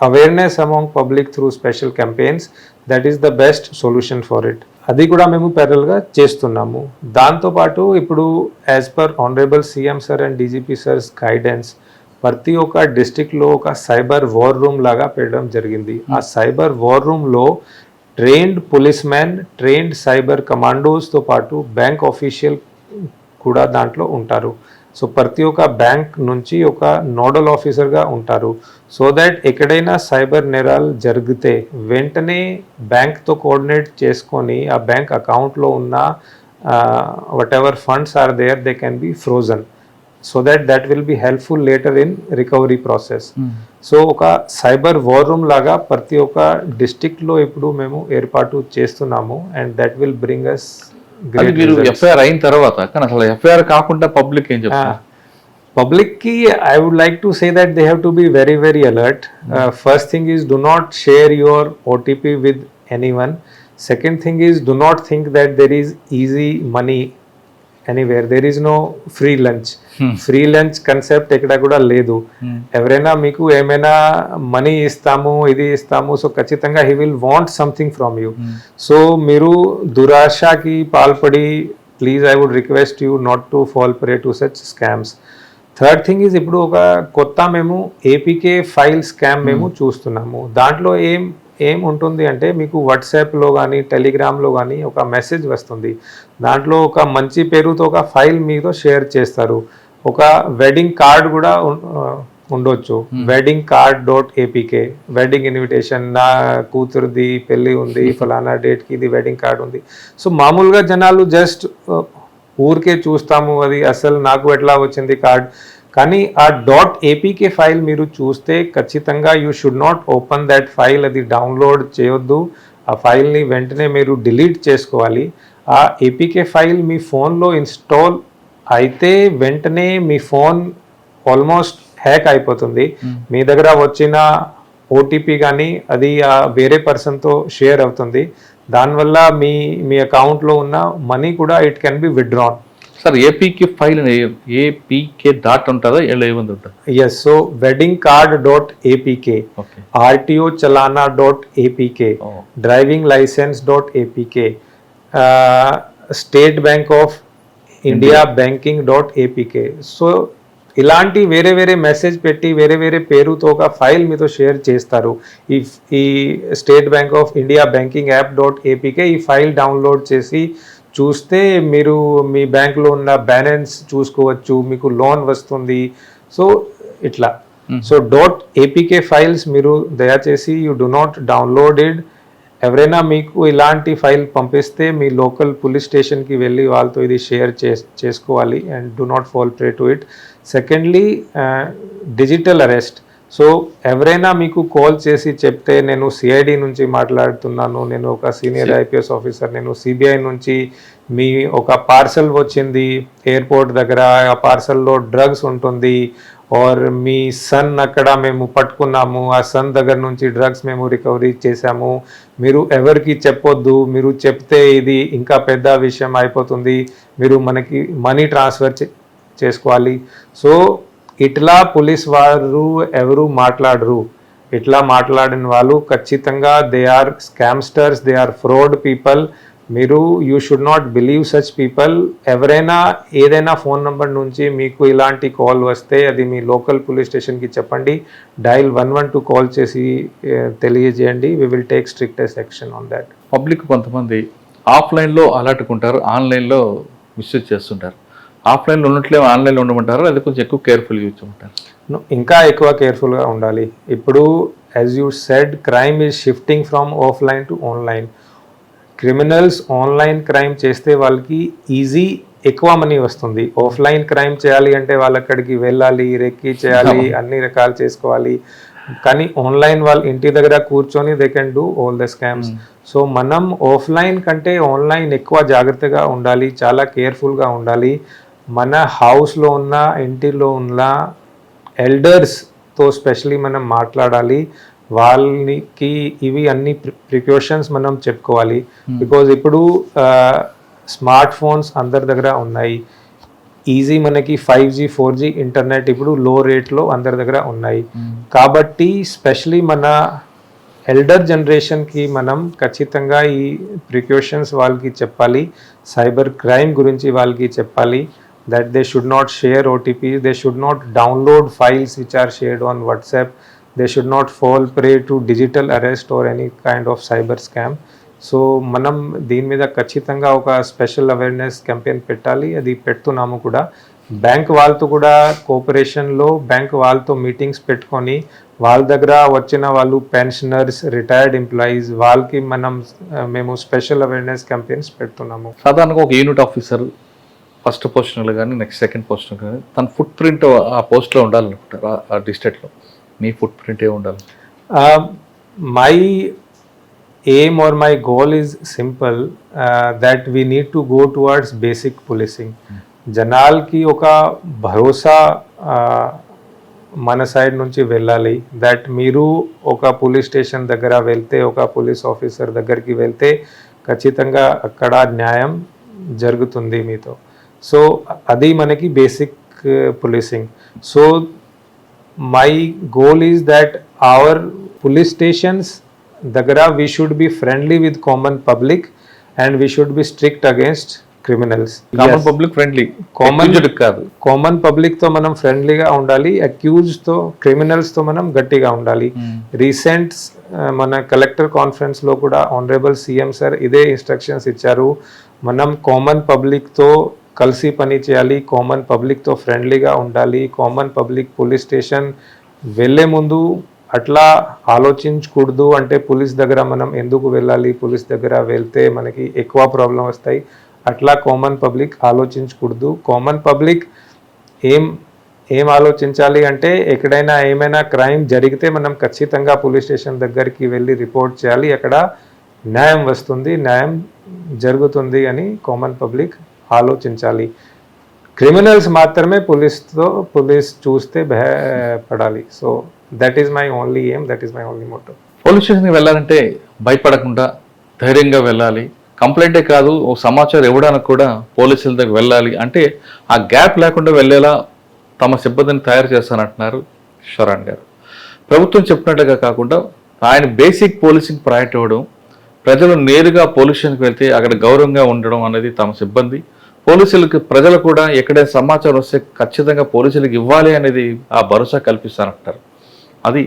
awareness among public through special campaigns, that is the best solution for it. అది కూడా మేము ప్యారల్గా చేస్తున్నాము. దాంతోపాటు ఇప్పుడు as per honourable CM sir and DGP sir's guidance, ప్రతి ఒక్క డిస్ట్రిక్ట్లో ఒక సైబర్ వార్ రూమ్ లాగా పెట్టడం జరిగింది. ఆ సైబర్ వార్ రూమ్లో trained police man, trained cyber కమాండోస్తో పాటు బ్యాంక్ ఆఫీషియల్ కూడా దాంట్లో ఉంటారు. సో ప్రతి ఒక్క బ్యాంక్ నుంచి ఒక నోడల్ ఆఫీసర్గా ఉంటారు. సో దట్ ఎక్కడైనా సైబర్ నేరాలు జరిగితే వెంటనే బ్యాంక్తో కోఆర్డినేట్ చేసుకొని ఆ బ్యాంక్ అకౌంట్లో ఉన్న whatever funds are there, they can be frozen. So that will be helpful later in recovery process. So ఒక సైబర్ వార్ రూమ్ లాగా ప్రతి ఒక్క డిస్ట్రిక్ట్లో ఇప్పుడు మేము ఏర్పాటు చేస్తున్నాము. And that will bring us great results. FIR అయిన తర్వాత, కానీ అసలు ఎఫ్ఐఆర్ కాకుండా పబ్లిక్ ఏం చెప్తారు? పబ్లిక్కి I would like to say that they have to be very very alert. First thing is do not share your OTP with anyone. Second thing is do not think that there is easy money anywhere. There is no free lunch. Free lunch concept ఎక్కడ కూడా లేదు. ఎవరైనా మీకు ఏమైనా money ఇస్తాము, ఇది ఇస్తాము, so ఖచ్చితంగా he will want something from you. So మీరు దురాశకి పాల్పడి, please I would request you not to fall prey to such scams. Third thing is ఇప్పుడు ఒక కొత్త మేము ఏపీకే ఫైల్ స్కామ్ మేము చూస్తున్నాము. దాంట్లో ఏం ఉంటుంది అంటే మీకు వాట్సాప్లో కానీ టెలిగ్రామ్లో కానీ ఒక మెసేజ్ వస్తుంది. దాంట్లో ఒక మంచి పేరుతో ఒక ఫైల్ మీతో షేర్ చేస్తారు. ఒక వెడ్డింగ్ కార్డ్ కూడా ఉండొచ్చు, weddingcard.apk, వెడ్డింగ్ ఇన్విటేషన్, నా కూతురుది పెళ్ళి ఉంది, ఫలానా డేట్కి ఇది వెడ్డింగ్ కార్డ్ ఉంది. సో మామూలుగా జనాలు జస్ట్ ఊరికే చూస్తాము, అది అసలు నాకు ఎట్లా వచ్చింది కార్డ్. కానీ ఆ .apk ఫైల్ మీరు చూస్తే ఖచ్చితంగా you should not open that file, అది డౌన్లోడ్ చేయొద్దు. ఆ ఫైల్ని వెంటనే మీరు డిలీట్ చేసుకోవాలి. ఆ ఏపీకే ఫైల్ మీ ఫోన్లో ఇన్స్టాల్ అయితే వెంటనే మీ ఫోన్ ఆల్మోస్ట్ హ్యాక్ అయిపోతుంది. మీ దగ్గర వచ్చిన ఓటీపీ కానీ అది వేరే పర్సన్తో షేర్ అవుతుంది. దానివల్ల మీ అకౌంట్లో ఉన్న మనీ కూడా it can be withdrawn. Sir APK file APK dot ఉంటుందా, ఏముంది ఉంటుంది? Yes, so weddingcard.apk, rtochalana.apk, drivinglicence.apk, State bank of India banking.apk. So ఇలాంటి వేరే వేరే మెసేజ్ పెట్టి వేరే వేరే పేరుతో ఒక ఫైల్ మీతో షేర్ చేస్తారు. ఈ state bank of India banking app ఈ ఫైల్ డౌన్లోడ్ చేసి చూస్తే మీరు మీ బ్యాంక్లో ఉన్న బ్యాలెన్స్ చూసుకోవచ్చు, మీకు లోన్ వస్తుంది. సో ఇట్లా సో .apk ఫైల్స్ మీరు దయచేసి you do not download it ఎవరైనా మీకు ఇలాంటి ఫైల్ పంపిస్తే మీ లోకల్ పోలీస్ స్టేషన్కి వెళ్ళి వాళ్ళతో ఇది షేర్ చేసుకోవాలి and do not fall prey to it. Secondly, digital arrest. So ఎవరైనా మీకు కాల్ చేసి చెప్తే నేను సిఐడి నుంచి మాట్లాడుతున్నాను, నేను ఒక సీనియర్ ఐపీఎస్ ఆఫీసర్, నేను సిబిఐ నుంచి, మీ ఒక పార్సల్ వచ్చింది ఎయిర్పోర్ట్ దగ్గర, ఆ పార్సల్లో డ్రగ్స్ ఉంటుంది, ఆర్ మీ సన్ అక్కడ మేము పట్టుకున్నాము, ఆ సన్ దగ్గర నుంచి డ్రగ్స్ మేము రికవరీ చేశాము, మీరు ఎవరికి చెప్పొద్దు, మీరు చెప్తే ఇది ఇంకా పెద్ద విషయం అయిపోతుంది, మీరు మనకి మనీ ట్రాన్స్ఫర్ చేసుకోవాలి. సో ఇట్లా పోలీస్ వారు ఎవరు మాట్లాడరు. ఇట్లా మాట్లాడిన వాళ్ళు ఖచ్చితంగా they are scamsters, they are fraud people. మీరు you should not believe such people. ఎవరైనా ఏదైనా ఫోన్ నెంబర్ నుంచి మీకు ఇలాంటి కాల్ వస్తే అది మీ లోకల్ పోలీస్ స్టేషన్కి చెప్పండి, డైల్ 112 కాల్ చేసి తెలియజేయండి. We will take strictest action on that. Public కొంతమంది ఆఫ్లైన్లో అలర్ట్గా ఉంటారు, ఆన్లైన్లో మిస్యూజ్ చేస్తుంటారు. ఆఫ్లైన్లో ఉన్నట్లే ఆన్లైన్లో ఉండమంటారు, లేదా కొంచెం ఎక్కువ కేర్ఫుల్గా యూజ్ చేయమంటారు? ఇంకా ఎక్కువ కేర్ఫుల్గా ఉండాలి. ఇప్పుడు as you said, crime is shifting from offline to online. Criminals online crime చేస్తే వాళ్ళకి ఈజీ ఎక్కువ మనీ వస్తుంది. ఆఫ్లైన్ క్రైమ్ చేయాలి అంటే వాళ్ళు అక్కడికి వెళ్ళాలి, రెక్కి చేయాలి, అన్ని రకాలు చేసుకోవాలి. కానీ ఆన్లైన్ వాళ్ళు ఇంటి దగ్గర కూర్చొని they can do all the scams. So మనం ఆఫ్లైన్ కంటే ఆన్లైన్ ఎక్కువ జాగ్రత్తగా ఉండాలి, చాలా కేర్ఫుల్గా ఉండాలి. మన హౌస్లో ఉన్న, ఇంటిలో ఉన్న ఎల్డర్స్తో స్పెషలీ మనం మాట్లాడాలి. వాళ్ళకి ఇవి అన్ని ప్రికాషన్స్ మనం చెప్పుకోవాలి. బికాజ్ ఇప్పుడు స్మార్ట్ ఫోన్స్ అందరి దగ్గర ఉన్నాయి, ఈజీ మనకి 5G 4G ఇంటర్నెట్ ఇప్పుడు లో రేట్లో అందరి దగ్గర ఉన్నాయి. కాబట్టి స్పెషలీ మన ఎల్డర్ జనరేషన్కి మనం ఖచ్చితంగా ఈ ప్రికాషన్స్ వాళ్ళకి చెప్పాలి. సైబర్ క్రైమ్ గురించి వాళ్ళకి చెప్పాలి. that they should not share OTPs, they should not download files which are shared on WhatsApp, they should not fall prey to digital arrest or any kind of cyber scam. So మనం దీని మీద ఖచ్చితంగా ఒక special awareness campaign పెట్టాలి, అది పెడుతున్నాము కూడా. Bank వాళ్ళతో కూడా కోఆపరేషన్లో బ్యాంక్ వాళ్ళతో మీటింగ్స్ పెట్టుకొని వాళ్ళ దగ్గర వచ్చిన వాళ్ళు పెన్షనర్స్, రిటైర్డ్ ఎంప్లాయీస్ వాళ్ళకి మేము స్పెషల్ అవేర్నెస్ క్యాంపెయిన్స్ పెడుతున్నాము. సాధారణంగా ఒక యూనిట్ ఆఫీసర్ ఫస్ట్ పొజిషన్లో కానీ నెక్స్ట్ సెకండ్ పొజిషన్ కానీ తన ఫుట్ ప్రింట్ ఆ పోస్ట్లో ఉండాలనుకుంటారు, ఆ డిస్ట్రిక్ట్లో. మీ ఫుట్ ప్రింట్ ఏ ఉండాలి? My aim or my goal is simple, that we need to go towards basic policing. జనాలకి ఒక భరోసా మన సైడ్ నుంచి వెళ్ళాలి. దట్ మీరు ఒక పోలీస్ స్టేషన్ దగ్గర వెళ్తే, ఒక పోలీస్ ఆఫీసర్ దగ్గరికి వెళ్తే ఖచ్చితంగా అక్కడ న్యాయం జరుగుతుంది మీతో. సో అది మనకి basic policing. So my goal is that our police stations దగ్గర we should be friendly with common public and we should be strict against criminals. Common public friendly, common public తో మనం ఫ్రెండ్లీగా ఉండాలి, అక్యూజ్డ్ తో, criminals తో మనం గట్టిగా ఉండాలి. రీసెంట్ మన కలెక్టర్ కాన్ఫరెన్స్ లో కూడా ఆనరబుల్ సీఎం సార్ ఇదే ఇన్స్ట్రక్షన్స్ ఇచ్చారు. మనం కామన్ పబ్లిక్ తో కలిసి పని చేయాలి, కామన్ పబ్లిక్ తో ఫ్రెండ్లీగా ఉండాలి. కామన్ పబ్లిక్ పోలీస్ స్టేషన్ వెళ్ళే ముందు అట్లా ఆలోచించకూడదు, అంటే పోలీస్ దగ్గర మనం ఎందుకు వెళ్ళాలి, పోలీస్ దగ్గర వెళ్తే మనకి ఎక్కువ ప్రాబ్లం వస్తాయి, అట్లా కామన్ పబ్లిక్ ఆలోచించకూడదు. కామన్ పబ్లిక్ ఏం ఆలోచించాలి అంటే ఎక్కడైనా ఏమైనా క్రైమ్ జరిగితే మనం ఖచ్చితంగా పోలీస్ స్టేషన్ దగ్గరికి వెళ్ళి రిపోర్ట్ చేయాలి, అక్కడ న్యాయం వస్తుంది, న్యాయం జరుగుతుంది అని కామన్ పబ్లిక్ ఆలోచించాలి. క్రిమినల్స్ మాత్రమే పోలీస్ చూస్తే భయపడాలి. So that is my only aim, that is my only motto. Police స్టేషన్కి వెళ్ళాలంటే భయపడకుండా ధైర్యంగా వెళ్ళాలి. కంప్లైంటే కాదు, ఓ సమాచారం ఇవ్వడానికి కూడా పోలీసుల దగ్గర వెళ్ళాలి. అంటే ఆ గ్యాప్ లేకుండా వెళ్ళేలా తమ సిబ్బందిని తయారు చేస్తానంటున్నారు శరణ్ గారు. ప్రభుత్వం చెప్పినట్టుగా కాకుండా ఆయన బేసిక్ పోలీసింగ్ ప్రయారిటీ ఇవ్వడం, ప్రజలు నేరుగా పోలీస్ స్టేషన్కి వెళ్తే అక్కడ గౌరవంగా ఉండడం అనేది తమ సిబ్బంది. పోలీసులకు ప్రజలు కూడా ఎక్కడైనా సమాచారం వస్తే ఖచ్చితంగా పోలీసులకు ఇవ్వాలి అనేది ఆ భరోసా కల్పిస్తానంటారు. అది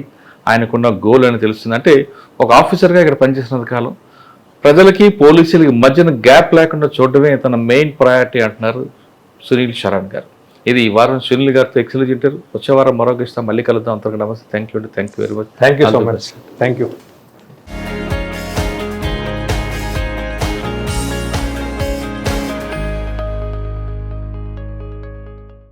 ఆయనకున్న గోల్ అని తెలుస్తుంది. అంటే ఒక ఆఫీసర్గా ఇక్కడ పనిచేసినంత కాలం ప్రజలకి పోలీసులకి మధ్యన గ్యాప్ లేకుండా చూడడమే తన మెయిన్ ప్రయారిటీ అంటున్నారు సునీల్ శరణ్ గారు. ఇది ఈ వారం సునీల్ గారితో ఎక్సలెంట్ ఇంటర్వ్యూ. వచ్చే వారం మరొక ఇస్తాం, మళ్ళీ కలుద్దాం. అంతవరకు నమస్తే, thank you very much. Thank you so much, thank you.